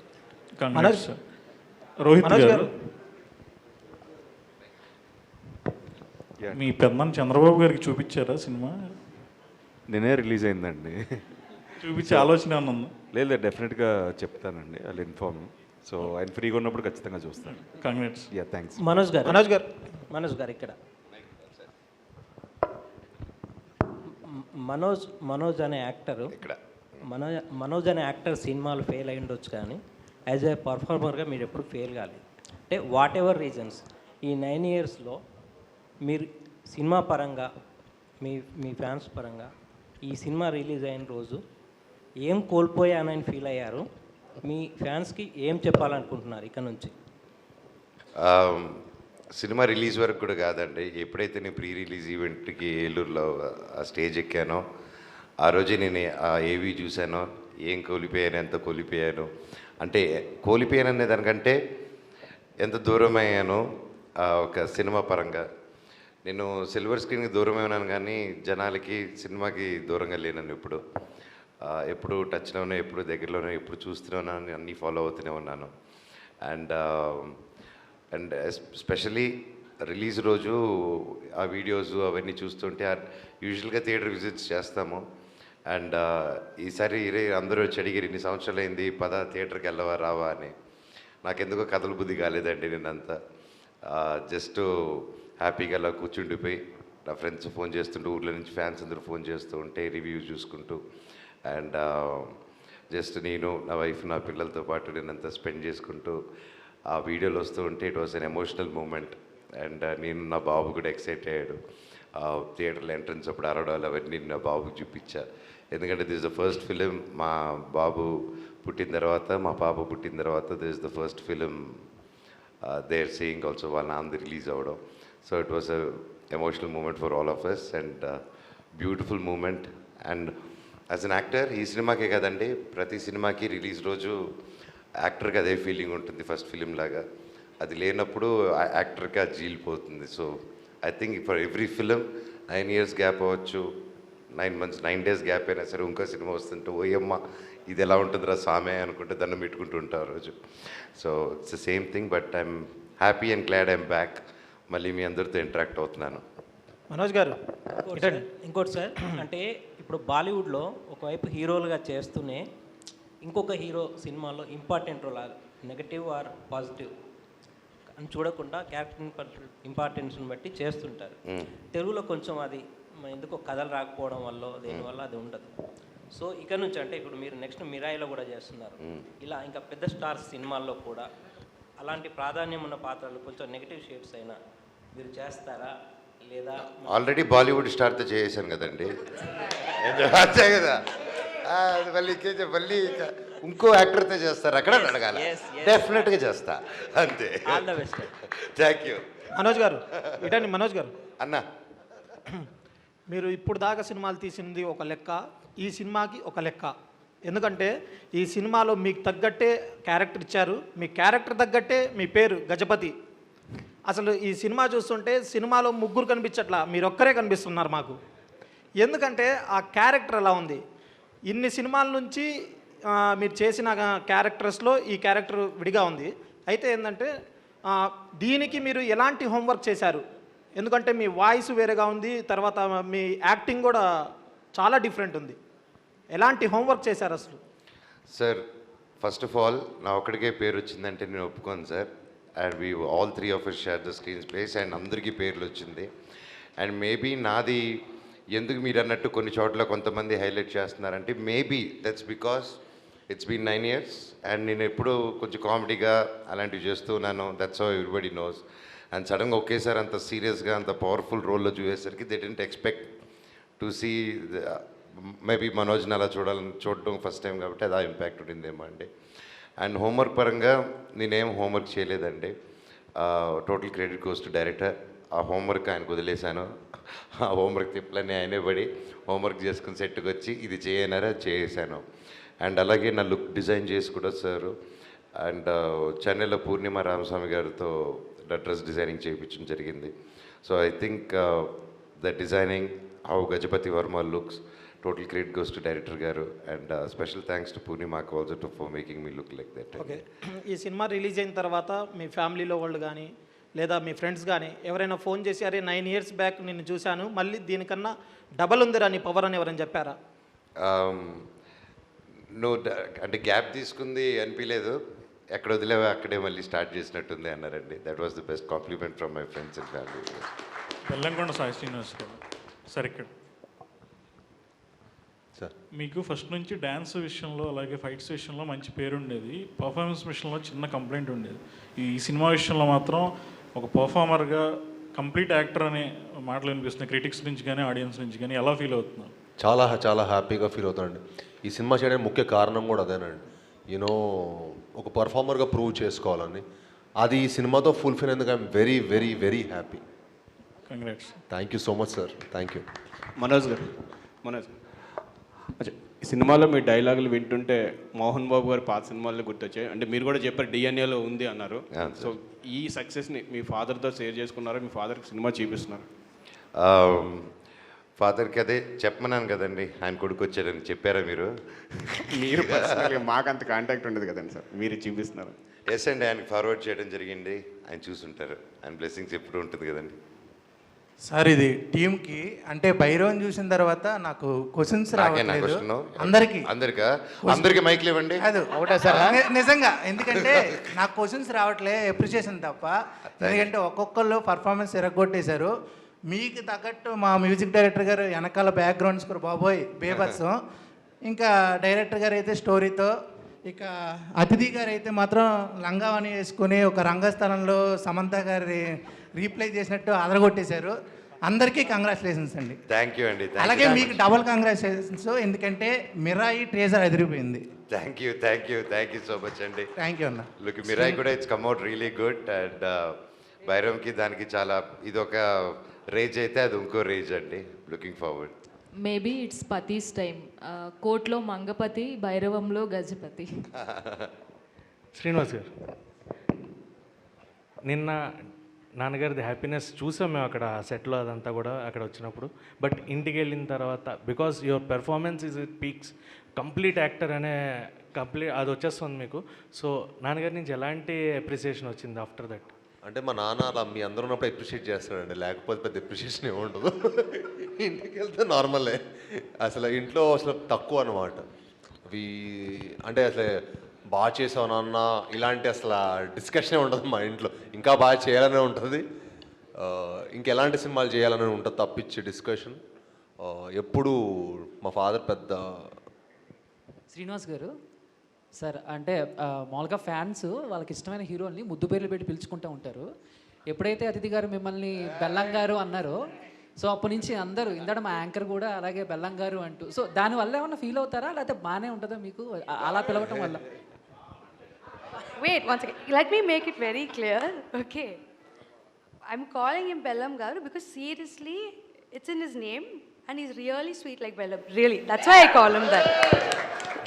రోహిత్ గారు, మీ పెద్దమ్మ చంద్రబాబు గారికి చూపించారా సినిమా? నేనే రిలీజ్ అయిందండి. చూపించే ఆలోచన ఏమన్నా ఉందా? లేదు, డెఫినెట్గా చెప్తానండి. I will inform. సో ఆయన ఫ్రీగా ఉన్నప్పుడు ఖచ్చితంగా చూస్తాను. కంగ్రాట్స్. Yeah, thanks. మనోజ్ గారు ఇక్కడ మనోజ్ అనే యాక్టరు మనోజ్ అనే యాక్టర్ సినిమాలు ఫెయిల్ అయి ఉండొచ్చు, కానీ యాజ్ ఏ పర్ఫార్మర్గా మీరు ఎప్పుడు ఫెయిల్ కాలేదు. అంటే వాట్ ఎవర్ రీజన్స్ ఈ 9 yearsలో మీరు సినిమా పరంగా మీ ఫ్యాన్స్ పరంగా ఈ సినిమా రిలీజ్ అయిన రోజు ఏం కోల్పోయానని ఫీల్ అయ్యారు? మీ ఫ్యాన్స్కి ఏం చెప్పాలనుకుంటున్నారు ఇక్కడ నుంచి? సినిమా రిలీజ్ వరకు కూడా కాదండి. ఎప్పుడైతే నేను ప్రీ రిలీజ్ ఈవెంట్కి ఏలూరులో ఆ స్టేజ్ ఎక్కానో ఆ రోజే నేను ఆ ఏవి చూశానో, ఏం కోల్పోయాను, ఎంత కోల్పోయాను, అంటే కోల్పోయాను అనే దానికంటే ఎంత దూరం అయ్యాను ఒక సినిమా పరంగా. నేను సిల్వర్ స్క్రీన్కి దూరమే ఉన్నాను కానీ జనాలకి సినిమాకి దూరంగా లేనని ఎప్పుడు టచ్లోనే, ఎప్పుడు దగ్గరలోనే, ఎప్పుడు చూస్తూనే ఉన్నాను, అన్నీ ఫాలో అవుతూనే ఉన్నాను. అండ్ స్పెషలీ రిలీజ్ రోజు ఆ వీడియోస్ అవన్నీ చూస్తుంటే యూజువల్గా థియేటర్ విజిట్స్ చేస్తాము. అండ్ ఈసారి అందరూ వచ్చి అడిగారు, ఇన్ని సంవత్సరాలు అయింది పద థియేటర్కి వెళ్ళవా రావా అని. నాకెందుకో కథల బుద్ధి కాలేదండి. నేనంతా జస్ట్ హ్యాపీగా అలా కూర్చుండిపోయి నా ఫ్రెండ్స్ ఫోన్ చేస్తుంటూ, ఊర్లో నుంచి ఫ్యాన్స్ అందరూ ఫోన్ చేస్తూ ఉంటే రివ్యూ చూసుకుంటూ, అండ్ జస్ట్ నేను, నా వైఫ్, నా పిల్లలతో పాటు నేనంతా స్పెండ్ చేసుకుంటూ ఆ వీడియోలు వస్తూ ఉంటే it was an emotional moment. And నేను, నా బాబు కూడా ఎక్సైట్ అయ్యాడు. థియేటర్లో ఎంట్రన్స్ అప్పుడు అరవడాలు అవన్నీ నా బాబుకి చూపించా. ఎందుకంటే దిస్ ద ఫస్ట్ ఫిలిం మా బాబు పుట్టిన తర్వాత, మా పాప పుట్టిన తర్వాత this the first film they are seeing also వాళ్ళ నాన్నది రిలీజ్ అవ్వడం. So it was a emotional moment for all of us and beautiful moment. And as an actor ఈ సినిమాకే కదండి, ప్రతి సినిమాకి రిలీజ్ రోజు యాక్టర్కి అదే ఫీలింగ్ ఉంటుంది, ఫస్ట్ ఫిలిం లాగా. అది లేనప్పుడు యాక్టర్కి అది జీలిపోతుంది. So I think for every film 9 years gap అవ్వచ్చు, 9 months 9 days గ్యాప్ అయినా సరే ఇంకో సినిమా వస్తుంటే ఓయమ్మ ఇది ఎలా ఉంటుందిరా సామే అనుకుంటే దండం పెట్టుకుంటూ ఉంటారు రోజు. So it's the same thing, but I'm happy and glad I'm back. మళ్ళీ మీ అందరితో ఇంటరాక్ట్ అవుతున్నాను. మనోజ్ గారు ఇంకోటి సార్, అంటే ఇప్పుడు బాలీవుడ్లో ఒకవైపు హీరోలుగా చేస్తూనే ఇంకొక హీరో సినిమాలో important role, negative or positive అని చూడకుండా క్యారెక్టర్ ఇంపార్టెన్స్ని బట్టి చేస్తుంటారు. తెలుగులో కొంచెం అది ఎందుకో కథలు రాకపోవడం వల్ల దేనివల్ల అది ఉండదు. సో ఇక్కడ నుంచి అంటే ఇప్పుడు మీరు నెక్స్ట్ మిరాయిలో కూడా చేస్తున్నారు, ఇలా ఇంకా పెద్ద స్టార్స్ సినిమాల్లో కూడా అలాంటి ప్రాధాన్యం ఉన్న పాత్రలు కొంచెం నెగిటివ్ షేడ్స్ అయినా మీరు చేస్తారా లేదా? ఆల్రెడీ బాలీవుడ్ స్టార్తో చేసాను కదండి, అంతే కదా. మళ్ళీ ఇంకో యాక్టర్తో చేస్తారు అక్కడ అడగాలి, డెఫినెట్గా చేస్తా, అంతే. Thank you. మనోజ్ గారు ఇటండి. మనోజ్ గారు అన్న, మీరు ఇప్పుడు దాకా సినిమాలు తీసింది ఒక లెక్క, ఈ సినిమాకి ఒక లెక్క. ఎందుకంటే ఈ సినిమాలో మీకు తగ్గట్టే క్యారెక్టర్ ఇచ్చారు, మీ క్యారెక్టర్ తగ్గట్టే మీ పేరు గజపతి. అసలు ఈ సినిమా చూస్తుంటే సినిమాలో ముగ్గురు కనిపించట్లా, మీరు ఒక్కరే కనిపిస్తున్నారు మాకు. ఎందుకంటే ఆ క్యారెక్టర్ ఎలా ఉంది, ఇన్ని సినిమాల నుంచి మీరు చేసిన క్యారెక్టర్స్లో ఈ క్యారెక్టర్ విడిగా ఉంది. అయితే ఏంటంటే దీనికి మీరు ఎలాంటి హోంవర్క్ చేశారు? ఎందుకంటే మీ వాయిస్ వేరేగా ఉంది, తర్వాత మీ యాక్టింగ్ కూడా చాలా డిఫరెంట్ ఉంది. ఎలాంటి హోంవర్క్ చేశారు అసలు? సార్ ఫస్ట్ ఆఫ్ ఆల్ నా ఒక్కడికే పేరు వచ్చిందంటే నేను ఒప్పుకోను sir. And we all 3 of us share the screen space and అందరికీ పేర్లు వచ్చింది. అండ్ మేబీ నాది ఎందుకు మీరు అన్నట్టు కొన్ని చోట్ల కొంతమంది హైలైట్ చేస్తున్నారంటే maybe that's because it's been 9 years and నేను ఎప్పుడూ కొంచెం కామెడీగా అలాంటివి చేస్తూ ఉన్నాను. That's how everybody knows. And సడన్గా ఒకేసారి అంత సీరియస్గా అంత పవర్ఫుల్ రోల్లో చూసేసరికి they didn't expect to see maybe మనోజ్ని అలా చూడడం ఫస్ట్ టైం కాబట్టి అది ఆ ఇంపాక్ట్ ఉండిందేమో అండి. అండ్ హోంవర్క్ పరంగా నేనేం హోంవర్క్ చేయలేదండి. Total credit goes to director. ఆ హోంవర్క్ ఆయనకు వదిలేశాను. ఆ హోంవర్క్ తిప్పలన్నీ ఆయనే పడి హోంవర్క్ చేసుకుని సెట్కి వచ్చి ఇది చేయనారా చేసాను. అండ్ అలాగే నా లుక్ డిజైన్ చేసి కూడా సార్. అండ్ చెన్నైలో పూర్ణిమ రామస్వామి గారితో డ్రెస్ డిజైనింగ్ చేయించడం జరిగింది. So I think the designing how Gajapati Varma looks total credit goes to director garu. And special thanks to పూర్ణిమాకు also for making me look like that. Okay, ఈ సినిమా రిలీజ్ అయిన తర్వాత మీ ఫ్యామిలీలో వాళ్ళు కానీ లేదా మీ ఫ్రెండ్స్ కానీ ఎవరైనా ఫోన్ చేసి అరే 9 years బ్యాక్ నిన్ను చూశాను, మళ్ళీ దీనికన్నా డబల్ ఉందిరా నీ పవర్ అని ఎవరైనా చెప్పారా? నువ్వు అంటే గ్యాప్ తీసుకుంది అనిపించలేదు, ఎక్కడ వదిలేవా అక్కడే మళ్ళీ స్టార్ట్ చేసినట్టుంది అన్నారండి. That was the best compliment from my friends and family. Bellamkonda Sai Srinivas గారు సార్, ఇక్కడ సార్ మీకు ఫస్ట్ నుంచి డ్యాన్స్ విషయంలో అలాగే ఫైట్స్ విషయంలో మంచి పేరు ఉండేది, పర్ఫార్మెన్స్ విషయంలో చిన్న కంప్లైంట్ ఉండేది. ఈ సినిమా విషయంలో మాత్రం ఒక పర్ఫార్మర్గా కంప్లీట్ యాక్టర్ అనే మాటలు వినిపిస్తున్నాయి క్రిటిక్స్ నుంచి కానీ ఆడియన్స్ నుంచి కానీ. ఎలా ఫీల్ అవుతున్నారు? చాలా చాలా హ్యాపీగా ఫీల్ అవుతానండి. ఈ సినిమా చేయడానికి ముఖ్య కారణం కూడా అదేనండి. యూనో ఒక పర్ఫార్మర్గా ప్రూవ్ చేసుకోవాలని, అది ఈ సినిమాతో ఫుల్ఫిల్ అయ్యేందుకు I'm very very very happy. Congrats. Thank you so much sir. Thank you. Manoj గారు, మనోజ్ ఈ సినిమాలో మీ డైలాగులు వింటుంటే మోహన్ బాబు గారు పాత సినిమాల్లో గుర్తొచ్చాయి. అంటే మీరు కూడా చెప్పారు డిఎన్ఏలో ఉంది అన్నారు. సో ఈ సక్సెస్ని మీ ఫాదర్తో షేర్ చేసుకున్నారు, మీ ఫాదర్కి సినిమా చూపిస్తున్నారు. ఫాదర్కి అదే చెప్పమన్నాను కదండి, ఆయన కొడుకు వచ్చాడని చెప్పారా మీరు? మీరు పర్సనల్గా మాకంత కాంటాక్ట్ ఉండదు కదండి సార్, మీరు చూపిస్తున్నారు. ఎస్ అండి, ఆయనకి ఫార్వర్డ్ చేయడం జరిగింది, ఆయన చూసుంటారు. ఆయన బ్లెస్సింగ్స్ ఎప్పుడు ఉంటుంది కదండి. సార్ ఇది టీంకి అంటే భైరవన్ చూసిన తర్వాత నాకు క్వశ్చన్స్ రావట్లేదు అందరికి మైక్లు ఇవ్వండి. ఒకటే సార్ నిజంగా, ఎందుకంటే నాకు క్వశ్చన్స్ రావట్లే, అప్రిషియేషన్ తప్ప. ఎందుకంటే ఒక్కొక్కళ్ళు పర్ఫార్మెన్స్ ఎరగొట్టేశారు. మీకు తగ్గట్టు మా మ్యూజిక్ డైరెక్టర్ గారు వెనకాల బ్యాక్గ్రౌండ్ స్కోర్ బాబోయ్ బేబత్సం. ఇంకా డైరెక్టర్ గారు అయితే స్టోరీతో, ఇక అతిథి గారు అయితే మాత్రం లంగావని వేసుకుని ఒక రంగస్థలంలో సమంత గారి రీప్లై చేసినట్టు అదరగొట్టేశారు. అందరికీ కంగ్రాచులేషన్స్ అండి. థ్యాంక్ యూ అండి. అలాగే మీకు డబుల్ కంగ్రాచులేషన్స్, ఎందుకంటే మిరాయి ట్రేజర్ ఎదిరిపోయింది. థ్యాంక్ యూ సో మచ్ అండి. థ్యాంక్ యూ అన్న. లుక్ మిరాయి కూడా it's come out really good. And భైరవ్కి దానికి చాలా ఇదొక రేజ్ అయితే అది ఇంకో రేజ్ అండి. Looking forward. మేబీ ఇట్స్ పతీస్ టైం. కోర్టులో మంగపతి, భైరవంలో గజపతి. శ్రీనివాస్ గారు, నిన్న నాన్నగారిది హ్యాపీనెస్ చూసాం మేము అక్కడ సెట్లో, అదంతా కూడా అక్కడ వచ్చినప్పుడు. బట్ ఇంటికి వెళ్ళిన తర్వాత because your performance is it peaks, complete actor అనే అది వచ్చేస్తుంది మీకు. సో నాన్నగారి నుంచి ఎలాంటి అప్రిసియేషన్ వచ్చింది ఆఫ్టర్ దట్? అంటే మా నాన్న అలా మీ అందరూ ఉన్నప్పుడు అప్రిషియేట్ చేస్తాడండి, లేకపోతే పెద్ద అప్రిషియేషన్ ఏమి ఉండదు. ఇంటికి వెళ్తే నార్మలే, అసలు ఇంట్లో అసలు తక్కువ అనమాట. అంటే అసలు బాగా చేసావు నాన్న ఇలాంటి అసలు డిస్కషనే ఉండదు మా ఇంట్లో. ఇంకా బాగా చేయాలనే ఉంటుంది, ఇంకెలాంటి సినిమాలు చేయాలని ఉంటుంది తప్పించి డిస్కషన్. ఎప్పుడు మా ఫాదర్ పెద్ద. శ్రీనివాస్ గారు సార్, అంటే మామూలుగా ఫ్యాన్స్ వాళ్ళకి ఇష్టమైన హీరోల్ని ముద్దు పేర్లు పెట్టి పిలుచుకుంటూ ఉంటారు. ఎప్పుడైతే అతిథి గారు మిమ్మల్ని బెల్లం గారు అన్నారో, సో అప్పటి నుంచి అందరూ ఇందాక మా యాంకర్ కూడా అలాగే బెల్లం గారు అంటూ, సో దానివల్ల ఏమన్నా ఫీల్ అవుతారా, లేకపోతే బాగానే ఉంటుందా మీకు అలా పిలవటం వల్ల? Wait, one second. Let me make it very clear. Okay. I'm calling him Bellam Garu because seriously, it's in his name and he's really sweet like Bellam. Really. That's why I call him that.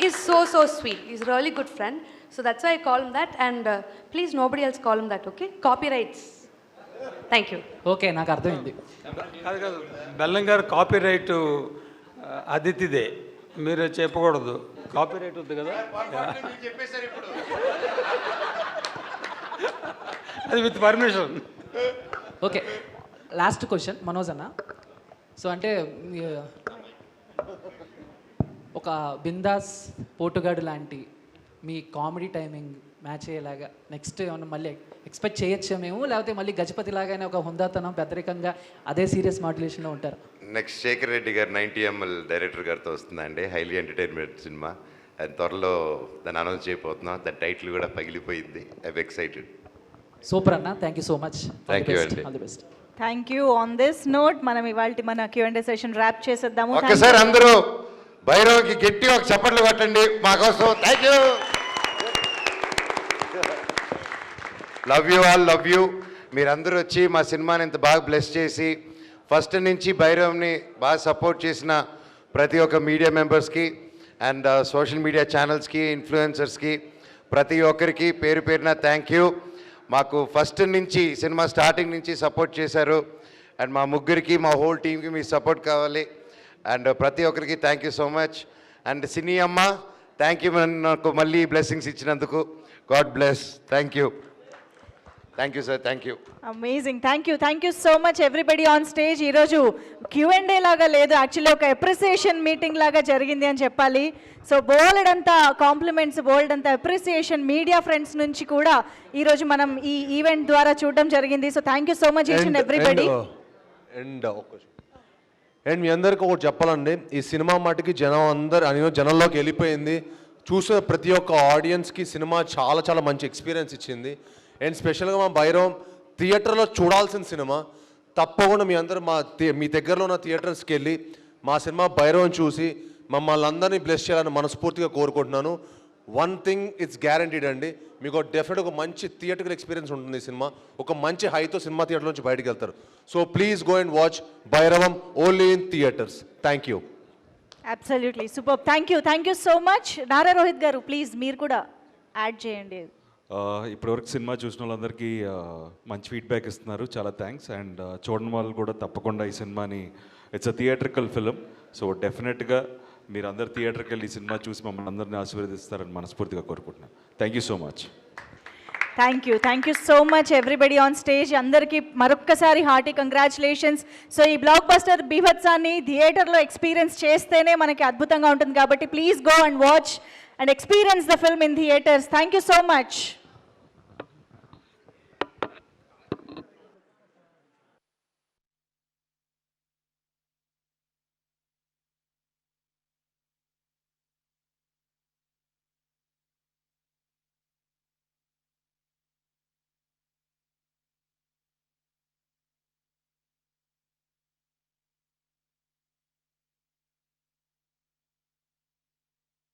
He's so sweet. He's a really good friend. So that's why I call him that. And please, nobody else call him that, okay? Copyrights. Thank you. Okay, నాకు అర్థమైంది. కాదు బెల్లం గారు copy right అదితిదే, మీరు చెప్పకూడదు. Copy right ఉంది కదా, అది with permission. Okay, last question Manoj అన్న. సో అంటే ఒక బిందాస్, పోటుగాడు లాంటి మీ కామెడీ టైమింగ్ మ్యాచ్ అయ్యేలాగా నెక్స్ట్ ఏమన్నా మళ్ళీ ఎక్స్పెక్ట్ చేయొచ్చా మేము, లేకపోతే మళ్ళీ గజపతి లాగానే ఒక హుందాతనం పెద్దరికంగా అదే సీరియస్ మాడ్యులేషన్లో ఉంటారు? నెక్స్ట్ శేఖర్ రెడ్డి గారు 90 ml డైరెక్టర్ గారితో వస్తుందండి, హైలీ ఎంటర్టైన్మెంట్ సినిమా. అది త్వరలో దాన్ని అనౌన్స్ చేయబోతున్నాం. దాని టైటిల్ కూడా పగిలిపోయింది. I'm excited. సూపర్ అన్న, thank you so much. Thank you అండి. All the best. Thank you. On this note మనం ఇవాళ మన Q&A సెషన్ ర్యాప్ చేసేద్దాము. ఒక్కసారి అందరూ భైరవ్కి గట్టి ఒక చప్పట్లు కొట్టండి మా కోసం. Thank you. Love you all, love you. మీరందరూ వచ్చి మా సినిమాని ఇంత బాగా బ్లెస్ చేసి ఫస్ట్ నుంచి భైరవ్ని బాగా సపోర్ట్ చేసిన ప్రతి ఒక్క మీడియా మెంబర్స్కి అండ్ సోషల్ మీడియా ఛానల్స్కి, ఇన్ఫ్లుయెన్సర్స్కి, ప్రతి ఒక్కరికి పేరు పేరున థ్యాంక్ యూ. మాకు ఫస్ట్ నుంచి సినిమా స్టార్టింగ్ నుంచి సపోర్ట్ చేశారు. అండ్ మా ముగ్గురికి, మా హోల్ టీమ్కి మీ సపోర్ట్ కావాలి. అండ్ ప్రతి ఒక్కరికి thank you so much. And సినీ అమ్మ థ్యాంక్ యూ, నాకు మళ్ళీ బ్లెస్సింగ్స్ ఇచ్చినందుకు. God bless. Thank you. Thank you sir. Thank you. Amazing. Thank you so much everybody on stage. ఈరోజు Q&A లాగా లేదు, యాక్చువల్లీ ఒక అప్రిసియేషన్ మీటింగ్ లాగా జరిగింది అని చెప్పాలి. సో బోల్డ్ అంతా కాంప్లిమెంట్స్, బోల్డ్ అంతా అప్రిసియేషన్ మీడియా ఫ్రెండ్స్ నుంచి కూడా ఈరోజు మనం ఈ ఈవెంట్ ద్వారా చూడడం జరిగింది. So thank you so much each and everybody. And మీ అందరికీ ఒకటి చెప్పాలండి, ఈ సినిమా మటుకి జనంలోకి వెళ్ళిపోయింది. చూసిన ప్రతి ఒక్క ఆడియన్స్కి సినిమా చాలా చాలా మంచి ఎక్స్పీరియన్స్ ఇచ్చింది. అండ్ స్పెషల్గా మా భైరవం థియేటర్లో చూడాల్సిన సినిమా. తప్పకుండా మీ అందరూ మీ దగ్గరలో ఉన్న థియేటర్స్కి వెళ్ళి మా సినిమా భైరవం చూసి మమ్మల్ని అందరినీ బ్లెస్ చేయాలని మనస్ఫూర్తిగా కోరుకుంటున్నాను. వన్ థింగ్ ఇట్స్ గ్యారంటీడ్ అండి, మీకు డెఫినెట్ ఒక మంచి థియేటర్ ఎక్స్పీరియన్స్ ఉంటుంది. ఈ సినిమా ఒక మంచి హైతో సినిమా థియేటర్ నుంచి బయటకు వెళ్తారు. So please go and watch Bhairavam only in theatres. Thank you. Absolutely super. Thank you so much. Nara Rohit garu please మీరు కూడా యాడ్ చేయండి. ఇప్పటివరకు సినిమా చూసిన వాళ్ళందరికీ మంచి ఫీడ్బ్యాక్ ఇస్తున్నారు, చాలా థ్యాంక్స్. అండ్ చూడని వాళ్ళు కూడా తప్పకుండా ఈ సినిమాని, it's a theatrical film, so డెఫినెట్గా మీరు అందరు థియేటర్కి వెళ్ళి ఈ సినిమా చూసి మమ్మల్ని అందరినీ ఆశీర్వదిస్తారని మనస్ఫూర్తిగా కోరుకుంటున్నాను. Thank you so much. Thank you so much everybody on stage. అందరికీ మరొక్కసారి హార్టీ కంగ్రాచులేషన్స్. సో ఈ బ్లాక్ బస్టర్ బీభత్సాన్ని థియేటర్లో ఎక్స్పీరియన్స్ చేస్తేనే మనకి అద్భుతంగా ఉంటుంది కాబట్టి please go and watch and experience the film in theatres. Thank you so much.